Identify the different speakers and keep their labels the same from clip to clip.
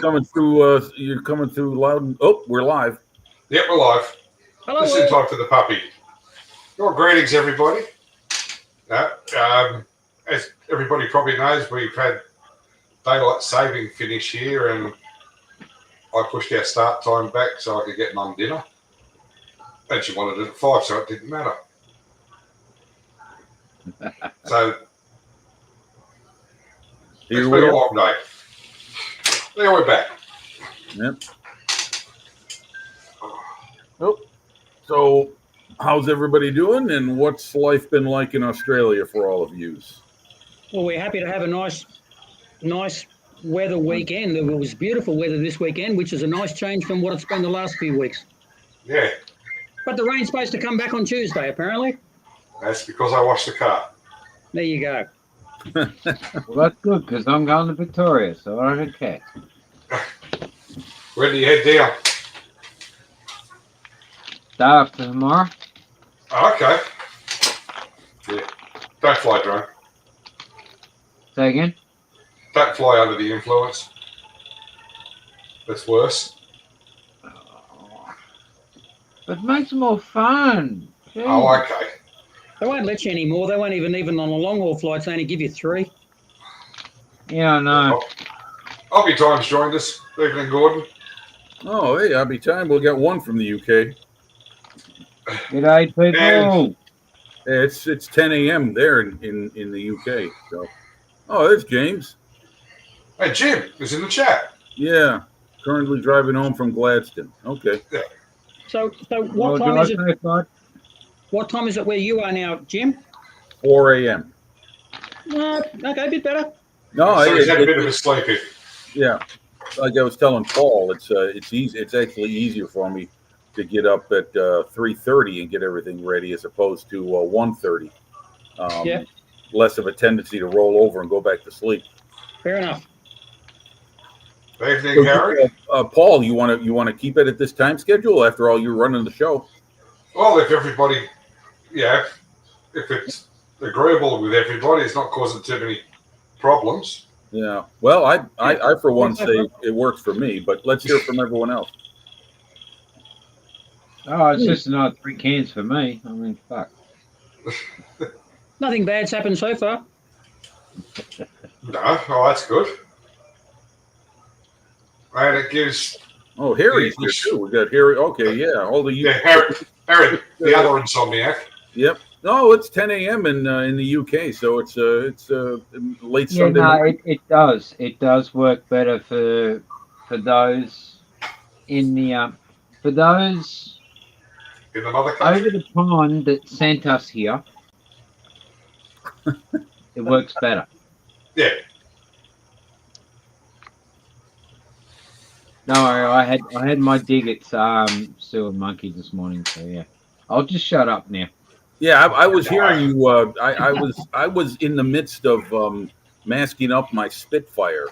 Speaker 1: Coming through. You're coming through loud. Oh, we're live.
Speaker 2: Yep, we're live.
Speaker 3: Hello,
Speaker 2: Just in time for the puppy. Well, greetings, everybody. As everybody probably knows, we've had daylight saving finish here, and I pushed our start time back so I could get mum dinner. And she wanted it at 5, so it didn't matter. So
Speaker 1: Here
Speaker 2: it's
Speaker 1: we
Speaker 2: been a
Speaker 1: are.
Speaker 2: long day. There we're back.
Speaker 1: Yep. Oh, so how's everybody doing, and what's life been like in Australia for all of yous?
Speaker 3: Well, we're happy to have a nice weather weekend. It was beautiful weather this weekend, which is a nice change from what it's been the last few weeks.
Speaker 2: Yeah,
Speaker 3: But the rain's supposed to come back on Tuesday, apparently.
Speaker 2: that's because I washed the car.
Speaker 3: There you go.
Speaker 4: Well, that's good because I'm going to Victoria, so I don't care.
Speaker 2: Where do you head down?
Speaker 4: Day after tomorrow.
Speaker 2: Oh, okay. Yeah. Don't fly drone.
Speaker 4: Say again.
Speaker 2: Don't fly under the influence. That's worse.
Speaker 4: But it makes it more fun. Jeez.
Speaker 2: Oh, okay.
Speaker 3: They won't let you anymore. They won't even on the long haul flights. They only give you 3.
Speaker 4: Yeah, I know.
Speaker 2: I'll be Times joined us. Evening, Gordon.
Speaker 1: Oh, hey, Abby Time. We'll get one from the UK.
Speaker 4: G'day, people.
Speaker 1: It's 10 a.m. there in the UK. So, oh, there's James.
Speaker 2: Hey, Jim is in the chat.
Speaker 1: Yeah, currently driving home from Gladstone. Okay.
Speaker 3: So what
Speaker 4: Well,
Speaker 3: time
Speaker 4: do I
Speaker 3: is it?
Speaker 4: say bud?
Speaker 3: What time is it where you are now, Jim?
Speaker 1: 4 a.m.
Speaker 3: Okay, a bit better.
Speaker 1: No,
Speaker 2: So he's had a bit of a sleepy.
Speaker 1: yeah. Like I was telling Paul, it's easy. It's actually easier for me to get up at 3:30 and get everything ready as opposed to 1:30.
Speaker 3: Yeah.
Speaker 1: Less of a tendency to roll over and go back to sleep.
Speaker 3: Fair enough.
Speaker 2: Evening, Harry.
Speaker 1: Paul, you want to keep it at this time schedule? After all, you're running the show.
Speaker 2: Well, if everybody, if it's agreeable with everybody, it's not causing too many problems.
Speaker 1: Yeah. Well, I for one say it works for me, but let's hear from everyone else.
Speaker 4: Oh, it's just another 3 cans for me. I mean, fuck.
Speaker 3: Nothing bad's happened so far.
Speaker 2: No, oh, that's good. And it gives,
Speaker 1: Oh, Harry's here too. We got Harry. Okay, yeah. All the
Speaker 2: Harry, the other insomniac.
Speaker 1: Yep. No, it's 10 a.m. in the UK, so it's late
Speaker 4: Yeah,
Speaker 1: Sunday.
Speaker 4: no,
Speaker 1: morning.
Speaker 4: it does. It does work better for those in the for those
Speaker 2: In another country.
Speaker 4: over the pond that sent us here. It works better.
Speaker 2: Yeah.
Speaker 4: No, I had my dig at Sewer Monkey this morning, so yeah. I'll just shut up now.
Speaker 1: Yeah, I was hearing you. I was in the midst of masking up my Spitfire,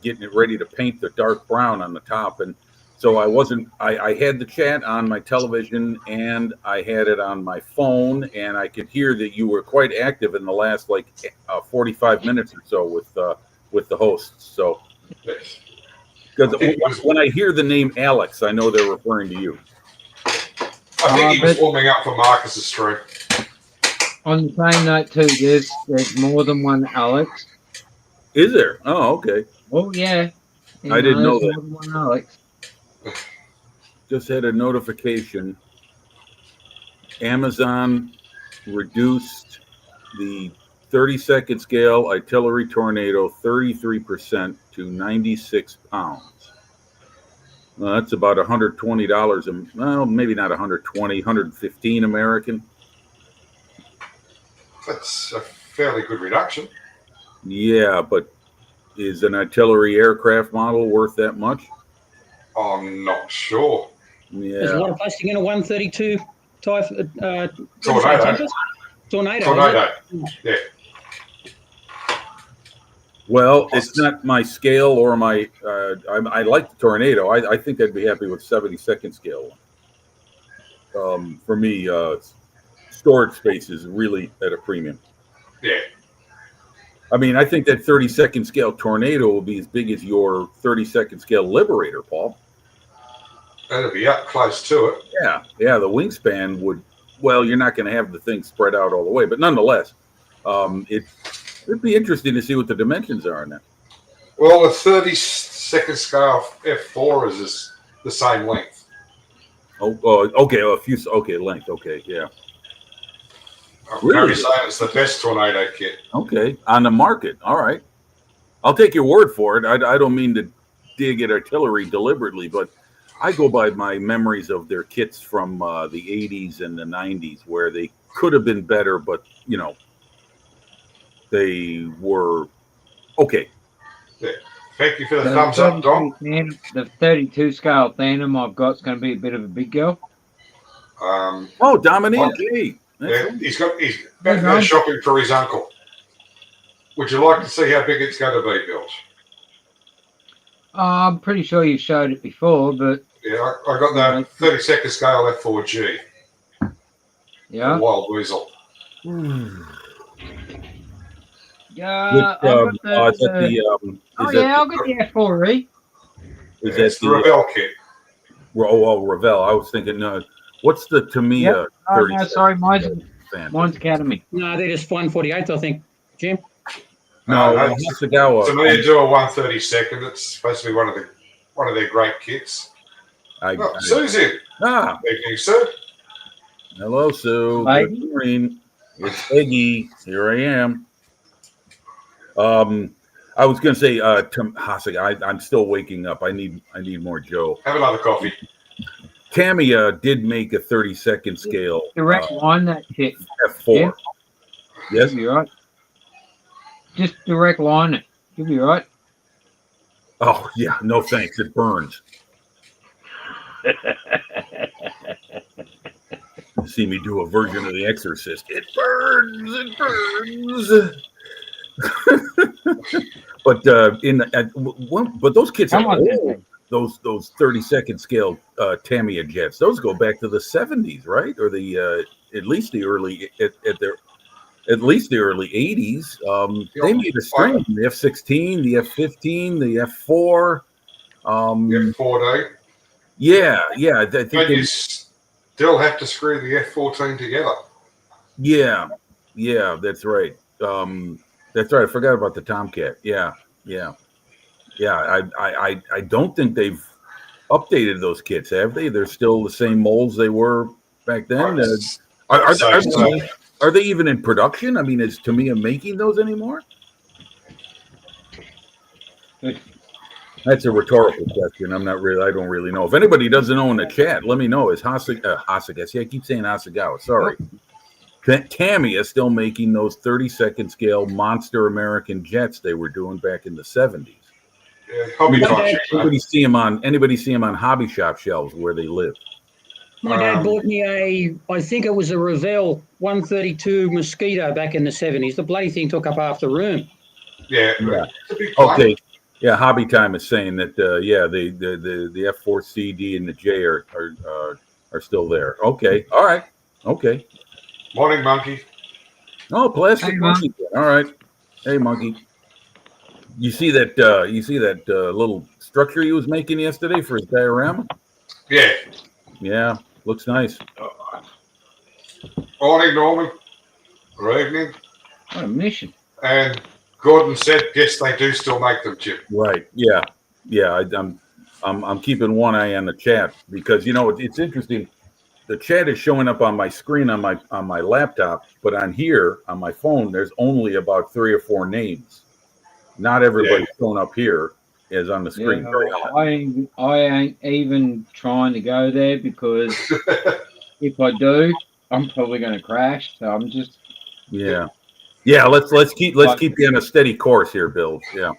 Speaker 1: getting it ready to paint the dark brown on the top, and so I wasn't. I had the chat on my television and I had it on my phone, and I could hear that you were quite active in the last 45 minutes or so with the hosts. So
Speaker 2: Yes.
Speaker 1: because when I hear the name Alex, I know they're referring to you.
Speaker 2: I think he was warming up for Marcus's stream.
Speaker 4: On the same note too, there's more than one Alex.
Speaker 1: Is there? Oh, okay.
Speaker 4: Oh yeah.
Speaker 1: I didn't know
Speaker 4: there's
Speaker 1: that.
Speaker 4: more than one Alex.
Speaker 1: Just had a notification. Amazon reduced the 30-second scale artillery tornado 33% to 96 pounds. Well, that's about $120, and well, maybe not 120, 115 American.
Speaker 2: That's a fairly good reduction.
Speaker 1: Yeah, but is an artillery aircraft model worth that much?
Speaker 2: I'm not sure.
Speaker 3: There's a
Speaker 1: Yeah.
Speaker 3: lot of plastic in a 132 Typhoon.
Speaker 2: Tornado.
Speaker 3: Tornado.
Speaker 2: Yeah.
Speaker 1: Well, it's not my scale or my. I like the tornado. I think I'd be happy with 72nd scale. For me, storage space is really at a premium.
Speaker 2: Yeah.
Speaker 1: I mean, I think that 32nd scale Tornado will be as big as your 32nd scale Liberator, Paul.
Speaker 2: That'll be up close to it.
Speaker 1: Yeah. The wingspan would. Well, you're not going to have the thing spread out all the way, but nonetheless, it'd be interesting to see what the dimensions are in that.
Speaker 2: Well, the 32nd scale F4 is the same length.
Speaker 1: Okay. Length. Okay, yeah.
Speaker 2: I'm really saying it's the best Tornado kit.
Speaker 1: Okay, on the market. All right. I'll take your word for it. I don't mean to dig at artillery deliberately, but I go by my memories of their kits from the 80s and the 90s where they could have been better, but, they were okay.
Speaker 2: Yeah. Thank you for the thumbs up, Dom.
Speaker 4: The 32 scale Phantom I've got is going to be a bit of a big girl.
Speaker 1: Dominique. Hey.
Speaker 2: Yeah, he's back there shopping for his uncle. Would you like to see how big it's going to be, Bill?
Speaker 4: I'm pretty sure you showed it before, but
Speaker 2: yeah, I got the 32nd scale F4G.
Speaker 4: Yeah,
Speaker 2: Wild Weasel.
Speaker 4: Yeah, I've got the F4E.
Speaker 2: It's the Revell kit.
Speaker 1: Revell. I was thinking, what's the Tamiya?
Speaker 4: No, sorry, mine's Academy.
Speaker 3: No, they're just 148th, I think, Jim.
Speaker 1: No, Hasegawa.
Speaker 2: Tamiya do a 132nd. It's supposed to be one of their great kits. Susie. Evening, sir.
Speaker 1: Hello, Sue. Good morning. It's Peggy. Here I am. I was going to say, Hasek, I'm still waking up. I need more Joe.
Speaker 2: Have another coffee.
Speaker 1: Tamiya did make a 32nd scale.
Speaker 4: Direct line that kit.
Speaker 1: F4. Yeah. Yes,
Speaker 4: you're right. Just direct line it. You'll be right.
Speaker 1: Oh yeah, no thanks. It burns. You see me do a version of The Exorcist. It burns. It burns. But but those kits are old. Those 32nd scale Tamiya jets. Those go back to the 70s, right? Or the at least the early 80s. They made a string. The F-16, the F-15, the F-4.
Speaker 2: The F-4D.
Speaker 1: Yeah. I think
Speaker 2: you still have to screw the F-14 together.
Speaker 1: Yeah, that's right. That's right. I forgot about the Tomcat. Yeah. I don't think they've updated those kits, have they? They're still the same molds they were back then. Are they even in production? I mean, is Tamiya making those anymore? That's a rhetorical question. I don't really know. If anybody doesn't know in the chat, let me know. Is Hasegawa? See, I keep saying Hasegawa. Sorry. Tamiya still making those 32nd scale monster American jets they were doing back in the 70s.
Speaker 2: Yeah,
Speaker 1: anybody see them on hobby shop shelves where they live?
Speaker 3: My dad bought me I think it was a Revell 132 Mosquito back in the 70s. The bloody thing took up half the room.
Speaker 2: Yeah.
Speaker 1: Okay. Yeah, Hobby Time is saying that the F4 CD and the J are still there. Okay. All right. Okay.
Speaker 2: Morning, Monkey.
Speaker 1: Oh, plastic monkey. All right. Hey, Monkey. You see that little structure he was making yesterday for his diorama?
Speaker 2: Yeah.
Speaker 1: Yeah. Looks nice.
Speaker 2: Morning, Norman. Good evening.
Speaker 4: What a mission.
Speaker 2: And Gordon said, yes, they do still make them, Chip.
Speaker 1: Right. Yeah. I'm keeping one eye on the chat because it's interesting. The chat is showing up on my screen on my laptop, but on here on my phone, there's only about 3 or 4 names. Not everybody's showing up here as on the screen.
Speaker 4: Yeah, I ain't even trying to go there because if I do, I'm probably going to crash. So I'm just
Speaker 1: Let's keep you on a steady course here, Bill. Yeah.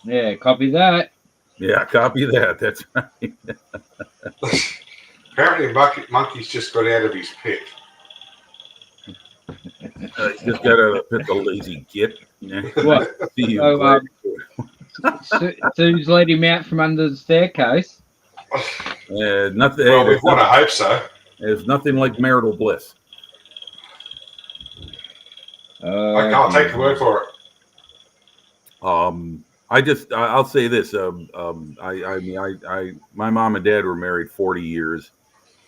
Speaker 4: Yeah. Copy that.
Speaker 1: Yeah. Copy that. That's right.
Speaker 2: Apparently, Monkey's just got out of his pit.
Speaker 1: He's just got out of the pit, the lazy git.
Speaker 4: What? Sue's let him out from under the staircase.
Speaker 1: Nothing.
Speaker 2: Well, we want to hope so.
Speaker 1: There's nothing like marital bliss.
Speaker 2: I can't take the word for it.
Speaker 1: I'll say this. My mom and dad were married 40 years,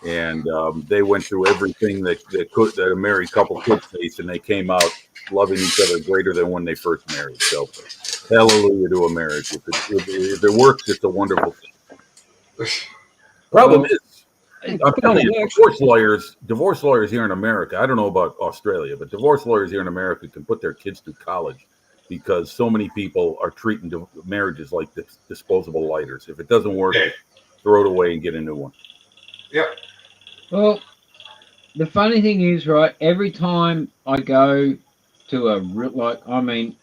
Speaker 1: and they went through everything that a married couple could face, and they came out loving each other greater than when they first married. So, hallelujah to a marriage. If it works, it's a wonderful thing. Problem
Speaker 4: Well,
Speaker 1: is, I'm telling you, divorce lawyers here in America, I don't know about Australia, but divorce lawyers here in America can put their kids through college because so many people are treating marriages like disposable lighters. If it doesn't work, throw it away and get a new one.
Speaker 2: Yep.
Speaker 4: Well, the funny thing is, right, every time I go to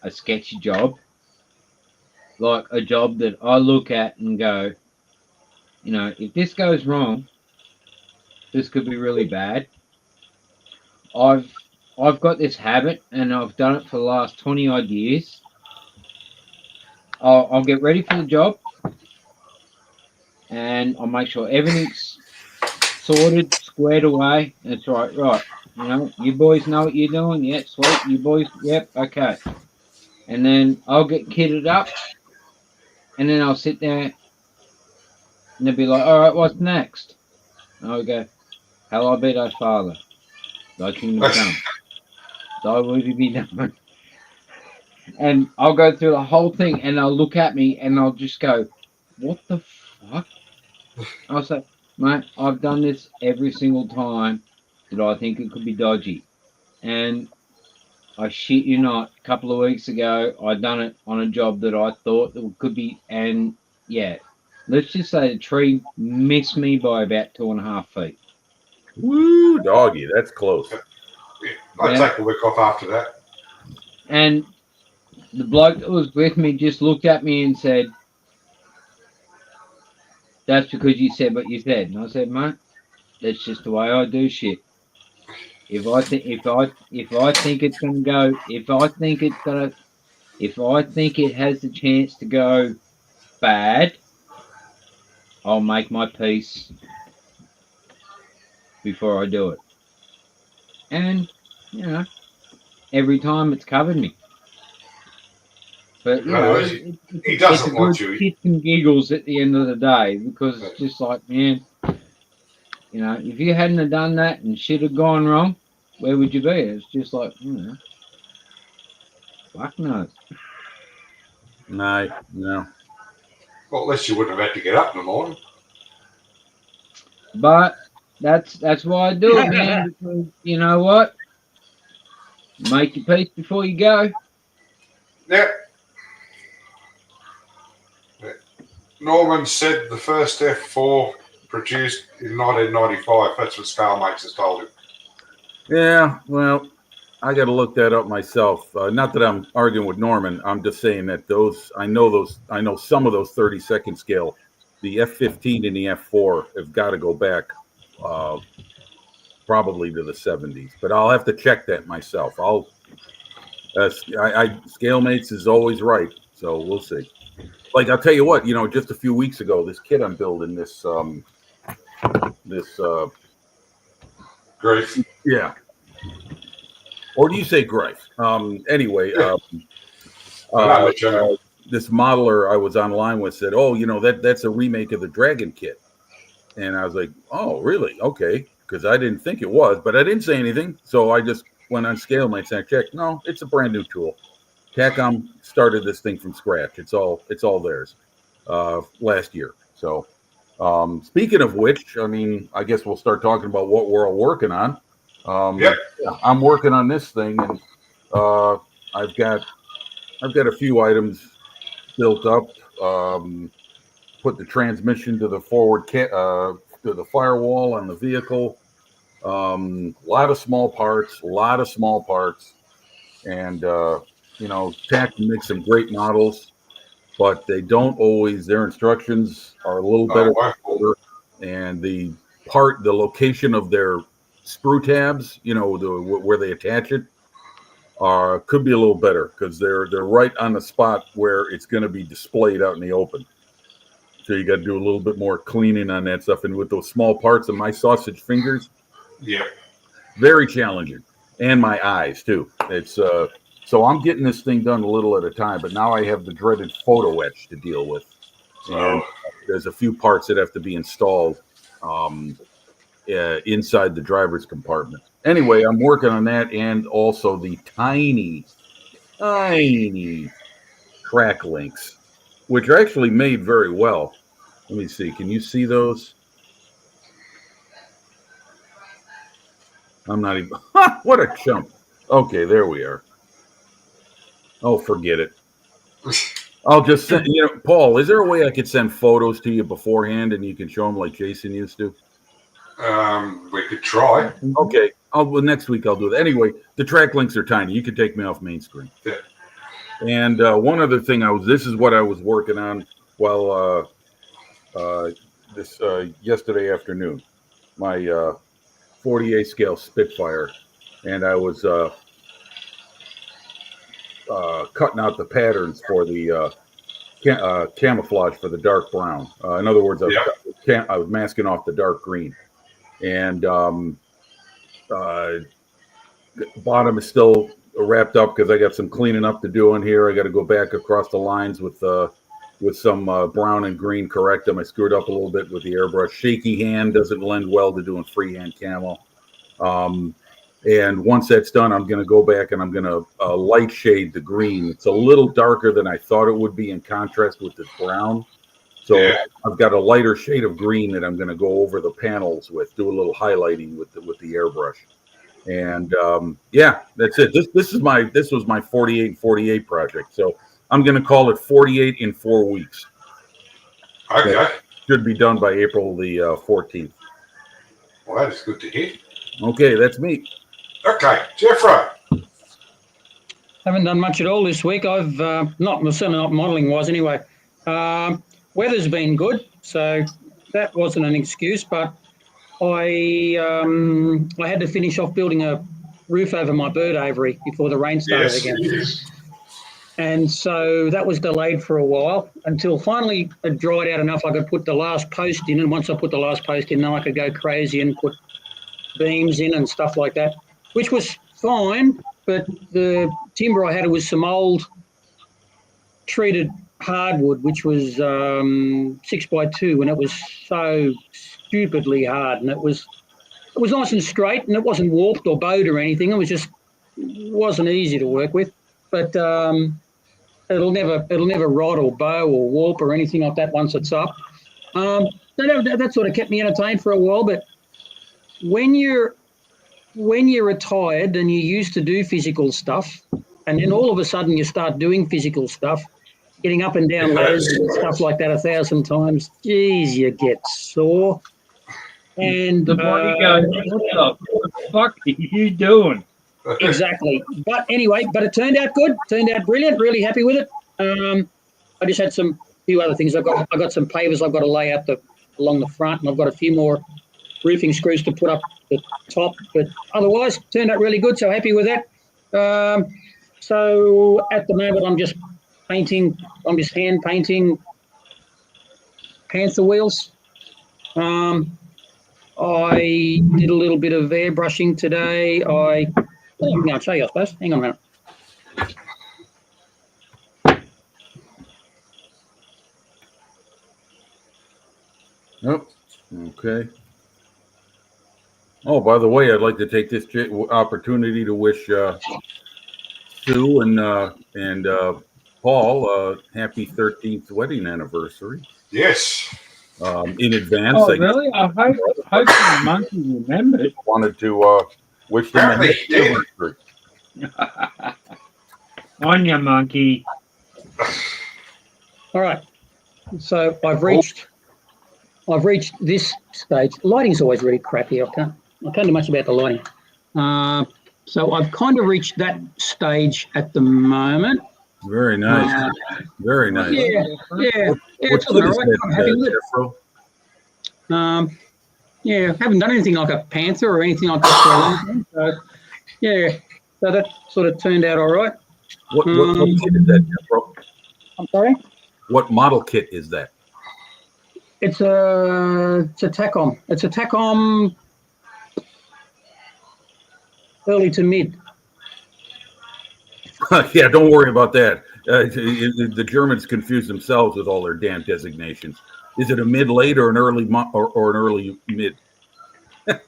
Speaker 4: a sketchy job, like a job that I look at and go, if this goes wrong, this could be really bad. I've got this habit, and I've done it for the last 20 odd years. I'll get ready for the job, and I'll make sure everything's sorted, squared away. That's right. You boys know what you're doing. Yeah, sweet. You boys, yep, okay. And then I'll get kitted up, and then I'll sit there, and they'll be like, all right, what's next? And I'll go, how I be thy father, thy kingdom come, thy will be done. And I'll go through the whole thing, and they'll look at me, and I'll just go, what the fuck? I'll say, mate, I've done this every single time that I think it could be dodgy. And I shit you not, a couple of weeks ago, I'd done it on a job that I thought that could be, and yeah, let's just say the tree missed me by about 2.5 feet.
Speaker 1: Woo, doggy, that's close.
Speaker 2: I'd take a week off after that.
Speaker 4: And the bloke that was with me just looked at me and said, that's because you said what you said. And I said, mate, that's just the way I do shit. If I think it's gonna go, if I think it has the chance to go bad, I'll make my peace before I do it. And every time it's covered me. But
Speaker 2: he doesn't want you.
Speaker 4: Kicks and giggles at the end of the day, because it's just like, man, if you hadn't have done that and shit had gone wrong, where would you be? It's just like, fuck knows.
Speaker 1: No.
Speaker 2: Well, at least you wouldn't have had to get up in the morning.
Speaker 4: But that's why I do it, man. Because you know what? Make your peace before you go.
Speaker 2: Yeah. Norman said the first F4 produced in 1995. That's what Scarmates has told him.
Speaker 1: Yeah, well, I got to look that up myself. Not that I'm arguing with Norman. I'm just saying that I know some of those 30-second scale. The F-15 and the F-4 have got to go back probably to the 70s. But I'll have to check that myself. Scalemates is always right, so we'll see. Like, I'll tell you what, just a few weeks ago, this kid I'm building,
Speaker 2: Grief.
Speaker 1: Yeah. Or do you say Grife? Anyway, this modeler I was online with said, oh, that's a remake of the Dragon kit. And I was like, oh, really? Okay. Because I didn't think it was, but I didn't say anything. So I just went on Scalemates and I checked. No, it's a brand new tool. Capcom started this thing from scratch. It's all theirs last year. So speaking of which, I guess we'll start talking about what we're all working on.
Speaker 2: Yep.
Speaker 1: I'm working on this thing, and I've got a few items built up. Put the transmission to the forward to the firewall on the vehicle. A lot of small parts, and TAC can make some great models, but they don't always. Their instructions are a little better, and the location of their screw tabs, where they attach it, could be a little better because they're right on the spot where it's going to be displayed out in the open. So you got to do a little bit more cleaning on that stuff. And with those small parts of my sausage fingers,
Speaker 2: yeah,
Speaker 1: very challenging, and my eyes too. It's So I'm getting this thing done a little at a time, but now I have the dreaded photo etch to deal with. And there's a few parts that have to be installed inside the driver's compartment. Anyway, I'm working on that, and also the tiny track links, which are actually made very well. Let me see. Can you see those? I'm not even. What a chump. Okay, there we are. Oh, forget it. I'll just send, Paul, is there a way I could send photos to you beforehand and you can show them like Jason used to?
Speaker 2: We could try.
Speaker 1: Okay. Well, next week I'll do that. Anyway, the track links are tiny. You can take me off main screen.
Speaker 2: Yeah.
Speaker 1: And one other thing, this is what I was working on while yesterday afternoon. My 48 scale Spitfire, and I was cutting out the patterns for the camouflage for the dark brown. In other words, I was masking off the dark green, and bottom is still wrapped up because I got some cleaning up to do in here. I got to go back across the lines with some brown and green, correct them. I screwed up a little bit with the airbrush. Shaky hand doesn't lend well to doing freehand camo. And once that's done, I'm going to go back and I'm going to light shade the green. It's a little darker than I thought it would be in contrast with the brown. So I've got a lighter shade of green that I'm going to go over the panels with, do a little highlighting with the airbrush. And that's it. This was my 48 and 48 project. So I'm going to call it 48 in 4 weeks.
Speaker 2: Okay.
Speaker 1: That should be done by April the 14th.
Speaker 2: Well, that is good to hear.
Speaker 1: Okay, that's me.
Speaker 2: Okay, Jeffro.
Speaker 3: Haven't done much at all this week. I've certainly not modelling wise anyway. Weather's been good, so that wasn't an excuse. But I had to finish off building a roof over my bird aviary before the rain started again.
Speaker 2: Yes.
Speaker 3: And so that was delayed for a while until finally it dried out enough I could put the last post in. And once I put the last post in, then I could go crazy and put beams in and stuff like that, which was fine. But the timber I had was some old treated hardwood, which was 6x2, and it was so stupidly hard. And it was nice and straight, and it wasn't warped or bowed or anything. It was just wasn't easy to work with. But it'll never rot or bow or warp or anything like that once it's up. So that sort of kept me entertained for a while. But when you're retired and you used to do physical stuff, and then all of a sudden you start doing physical stuff, getting up and down ladders and stuff like that 1,000 times, geez, you get sore. And
Speaker 4: the body goes, what the fuck are you doing?
Speaker 3: Exactly. But anyway, it turned out good. Turned out brilliant. Really happy with it. I just had few other things. I got some pavers I've got to lay out along the front, and I've got a few more roofing screws to put up the top. But otherwise, turned out really good. So happy with that. So at the moment, I'm just painting. I'm just hand painting panther wheels. I did a little bit of airbrushing today. I'll show you, I suppose. Hang on a minute.
Speaker 1: Oh, okay. Oh, by the way, I'd like to take this opportunity to wish Sue and Paul a happy 13th wedding anniversary.
Speaker 2: Yes.
Speaker 1: In advance.
Speaker 4: Oh, really? I hope the monkey remembered.
Speaker 1: Wanted to wish them a happy anniversary.
Speaker 4: On your monkey.
Speaker 3: All right. So I've reached this stage. Lighting's always really crappy. I can't do much about the lighting. So I've kind of reached that stage at the moment.
Speaker 1: Very nice. Very nice.
Speaker 3: Yeah.
Speaker 1: What's good is that,
Speaker 3: I'm happy with it. Yeah, haven't done anything like a panther or anything like that for a long time. So, yeah, so that sort of turned out all right.
Speaker 1: What kit is that, Jeffro?
Speaker 3: I'm sorry?
Speaker 1: What model kit is that?
Speaker 3: It's a TACOM. It's a TACOM early to mid.
Speaker 1: Yeah, don't worry about that. The Germans confuse themselves with all their damn designations. Is it a mid late or an early or an early mid? The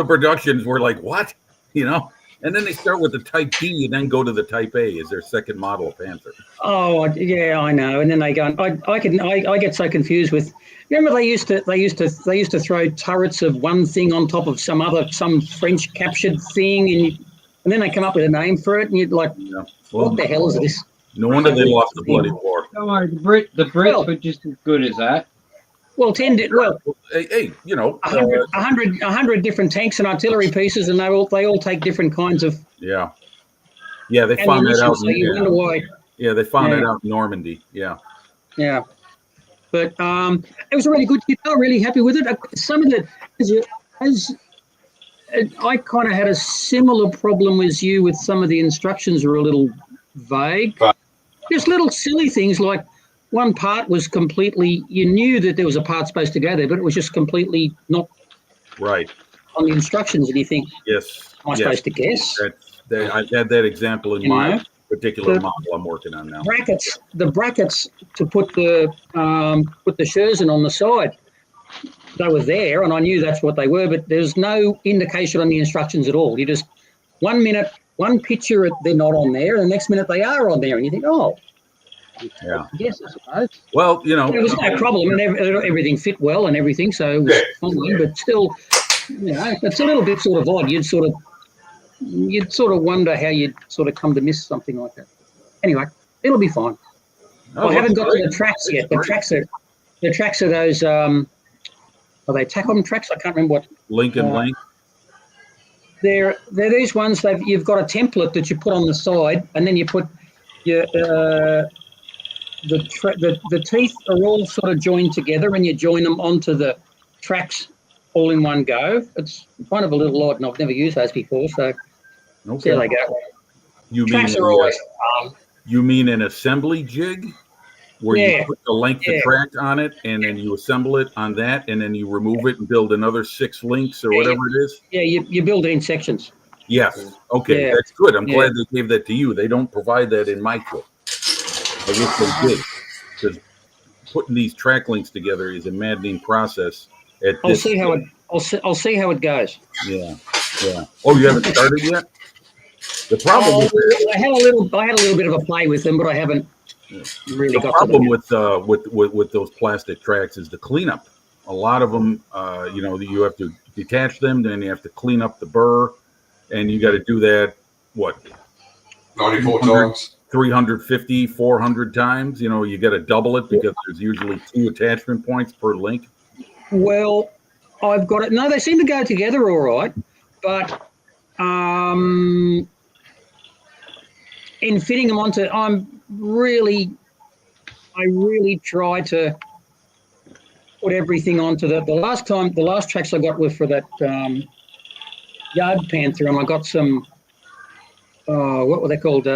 Speaker 1: productions were like, what? And then they start with the Type B and then go to the Type A as their second model of Panther.
Speaker 3: Oh yeah, I know. And then they go. I get so confused with. Remember they used to throw turrets of one thing on top of some French captured thing, and then they come up with a name for it, and you'd like,
Speaker 1: Yeah. Well,
Speaker 3: what the hell is this?
Speaker 1: No wonder they lost the bloody war.
Speaker 4: Don't worry, the Brits were just as good as that.
Speaker 3: Well,
Speaker 1: hey,
Speaker 3: 100 different tanks and artillery pieces, and they all take different kinds of.
Speaker 1: Yeah, they found that out.
Speaker 3: So you wonder why.
Speaker 1: Yeah, they found that out in Normandy. Yeah.
Speaker 3: Yeah, but it was a really good kit. I was really happy with it. Some of the I kind of had a similar problem as you with some of the instructions were a little vague. Just little silly things like one part was completely, you knew that there was a part supposed to go there, but it was just completely not
Speaker 1: right
Speaker 3: on the instructions. And you think,
Speaker 1: yes,
Speaker 3: am I supposed to guess?
Speaker 1: I had that example in my particular model I'm working on now.
Speaker 3: The brackets to put the Scherzen on the side, they were there, and I knew that's what they were, but there's no indication on the instructions at all. You just 1 minute, one picture, they're not on there, and the next minute they are on there, and you think, oh,
Speaker 1: yeah,
Speaker 3: yes, I suppose.
Speaker 1: Well,
Speaker 3: there was no problem, and everything fit well and everything, so it was fine. But still, it's a little bit sort of odd. You'd sort of wonder how you'd sort of come to miss something like that. Anyway, it'll be fine. I haven't got to the tracks yet. The tracks are those. Are they TACOM tracks? I can't remember what.
Speaker 1: Lincoln Link.
Speaker 3: They're these ones. You've got a template that you put on the side, and then you put your the teeth are all sort of joined together, and you join them onto the tracks all in one go. It's kind of a little odd, and I've never used those before, so there they go. Tracks are always.
Speaker 1: You mean an assembly jig? Where you put the length of track on it, and then you assemble it on that, and then you remove it and build another 6 links or whatever it is?
Speaker 3: Yeah, you build it in sections.
Speaker 1: Yes. Okay, that's good. I'm glad they gave that to you. They don't provide that in my kit. I guess they did. Because putting these track links together is a maddening process.
Speaker 3: I'll see how it goes.
Speaker 1: Yeah. Oh, you haven't started yet? The problem
Speaker 3: I had a little bit of a play with them, but I haven't. Really
Speaker 1: the problem with those plastic tracks is the cleanup. A lot of them, you have to detach them, then you have to clean up the burr, and you got to do that
Speaker 2: 94 times,
Speaker 1: 350, 400 times. You got to double it because there's usually 2 attachment points per link.
Speaker 3: Well, I've got it. No, they seem to go together all right, but in fitting them onto, I really try to put everything onto the last tracks I got were for that Yard Panther, and I got some what were they called,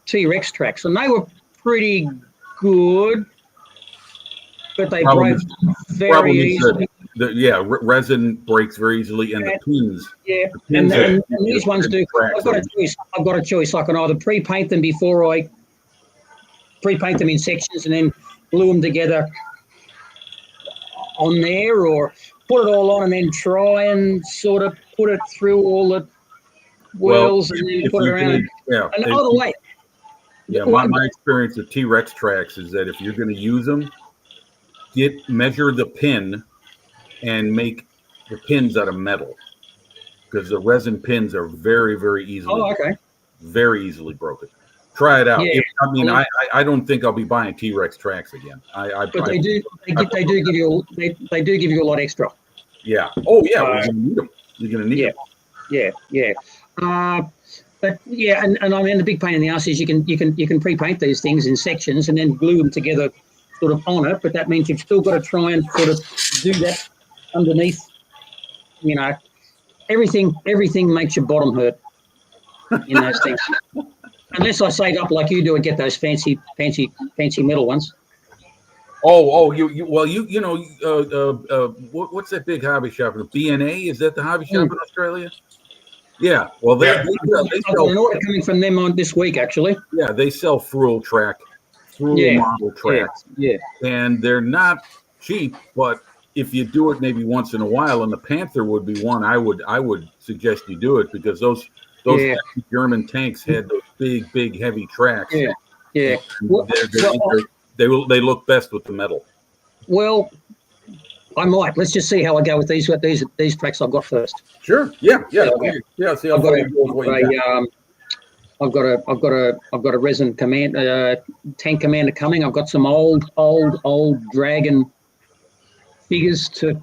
Speaker 3: T-Rex tracks, and they were pretty good, but they broke very easily.
Speaker 1: Resin breaks very easily, and the pins.
Speaker 3: Yeah, and these ones do. I've got a choice. I can either pre-paint them before I pre-paint them in sections and then glue them together on there, or put it all on and then try and sort of put it through all the whirls and then put it around. And all the way.
Speaker 1: Yeah, my experience with T-Rex tracks is that if you're going to use them, measure the pin and make the pins out of metal, because the resin pins are very, very easily very easily broken. Try it out.
Speaker 3: Yeah.
Speaker 1: I don't think I'll be buying T-Rex tracks again.
Speaker 3: But they do give you a lot extra.
Speaker 1: Yeah. Oh yeah. You're gonna need them. You're gonna need them.
Speaker 3: Yeah. But yeah, and I mean the big pain in the ass is you can pre-paint these things in sections and then glue them together sort of on it. But that means you've still got to try and sort of do that underneath. Everything makes your bottom hurt in those things. Unless I save up like you do and get those fancy metal ones.
Speaker 1: What's that big hobby shop? The B&A, is that the hobby shop in Australia? Yeah, well,
Speaker 2: Yeah.
Speaker 3: I've got an order coming from them on this week, actually.
Speaker 1: yeah, they sell through
Speaker 3: Yeah.
Speaker 1: model tracks,
Speaker 3: Yeah.
Speaker 1: and they're not cheap. But if you do it maybe once in a while, and the Panther would be one, I would suggest you do it because those
Speaker 3: Yeah.
Speaker 1: German tanks had those big heavy tracks.
Speaker 3: Yeah. Yeah.
Speaker 1: And
Speaker 3: Well,
Speaker 1: they look best with the metal.
Speaker 3: well, I might. Let's just see how I go with these tracks I've got first.
Speaker 1: Sure. Yeah.
Speaker 3: Yeah.
Speaker 1: See how
Speaker 3: I've got
Speaker 1: far you go with what you got.
Speaker 3: I've got a resin tank commander coming. I've got some old dragon figures to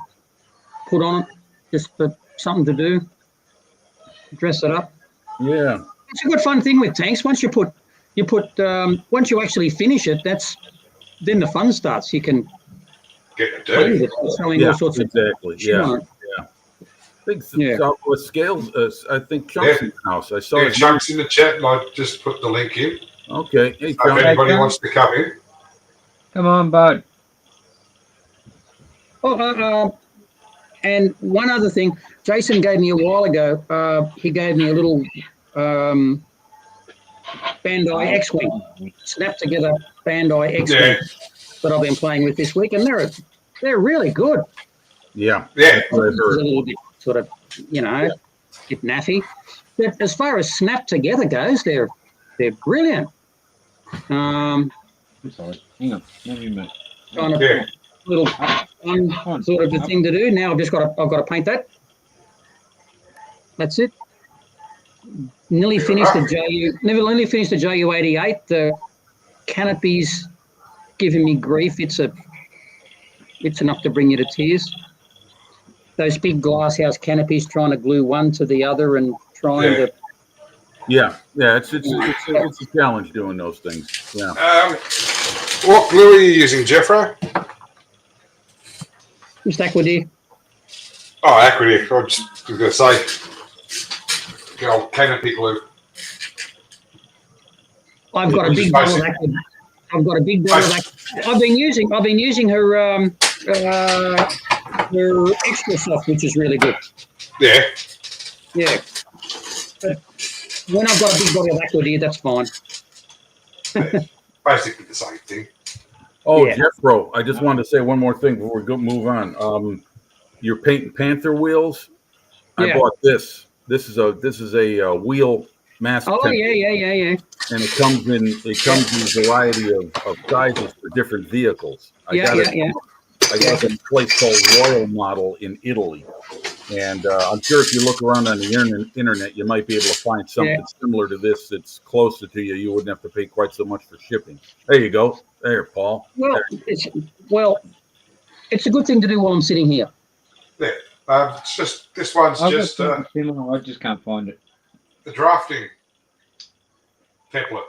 Speaker 3: put on it, just for something to do. Dress it up.
Speaker 1: Yeah.
Speaker 3: It's a good fun thing with tanks. Once once you actually finish it, then the fun starts. You can
Speaker 2: Get the dirty.
Speaker 3: selling all sorts
Speaker 1: exactly.
Speaker 3: of shit on it.
Speaker 1: Big
Speaker 3: Yeah.
Speaker 1: with scales. I think Chunk's in the house. I saw
Speaker 2: Yeah,
Speaker 1: it.
Speaker 2: Chunk's in the chat, and I just put the link in.
Speaker 1: Okay. Hey,
Speaker 2: If
Speaker 1: Chunk.
Speaker 2: anybody
Speaker 4: Chunk.
Speaker 2: wants to come in.
Speaker 4: Come on, bud.
Speaker 3: Oh, and one other thing, Jason gave me a while ago. He gave me a little Bandai X-Wing, snap together Bandai X-Wing
Speaker 2: Yeah.
Speaker 3: that I've been playing with this week, and they're really good.
Speaker 1: Yeah.
Speaker 2: Yeah.
Speaker 3: It's a little bit sort of, bit naffy. But as far as snap together goes, they're brilliant.
Speaker 4: I'm sorry. Hang on. Let me move.
Speaker 3: Kind of
Speaker 2: Yeah.
Speaker 3: little fun sort of a thing to do. Now I've got to paint that. That's it. Nearly finished the JU88. The canopy's giving me grief. It's enough to bring you to tears. Those big glasshouse canopies trying to glue one to the other and trying to.
Speaker 1: Yeah. It's a challenge doing those things. Yeah.
Speaker 2: What glue are you using, Jeffro?
Speaker 3: Just Aquadeer.
Speaker 2: Oh, Aquadeer. I was going to say, good old canopy glue.
Speaker 3: I've got a big bottle of Aquadeer. I've got a big bottle of Aquadeer. I've been using her extra soft, which is really good.
Speaker 2: Yeah.
Speaker 3: Yeah. But when I've got a big bottle of Aquadeer, that's fine.
Speaker 2: Basically the same thing.
Speaker 1: Oh,
Speaker 3: Yeah.
Speaker 1: Jeffro, I just wanted to say one more thing before we move on. You're painting Panther wheels. I
Speaker 3: Yeah.
Speaker 1: bought this. This is a wheel mask.
Speaker 3: Oh
Speaker 1: template,
Speaker 3: yeah.
Speaker 1: And it comes in a variety of sizes for different vehicles. I got it in a place called Royal Model in Italy. And I'm sure if you look around on the internet, you might be able to find something similar to this that's closer to you. You wouldn't have to pay quite so much for shipping. There you go. There, Paul.
Speaker 3: Well, it's a good thing to do while I'm sitting here.
Speaker 2: Yeah. It's just this one's
Speaker 4: I've
Speaker 2: just
Speaker 4: got something similar. I just can't find it.
Speaker 2: the drafting template.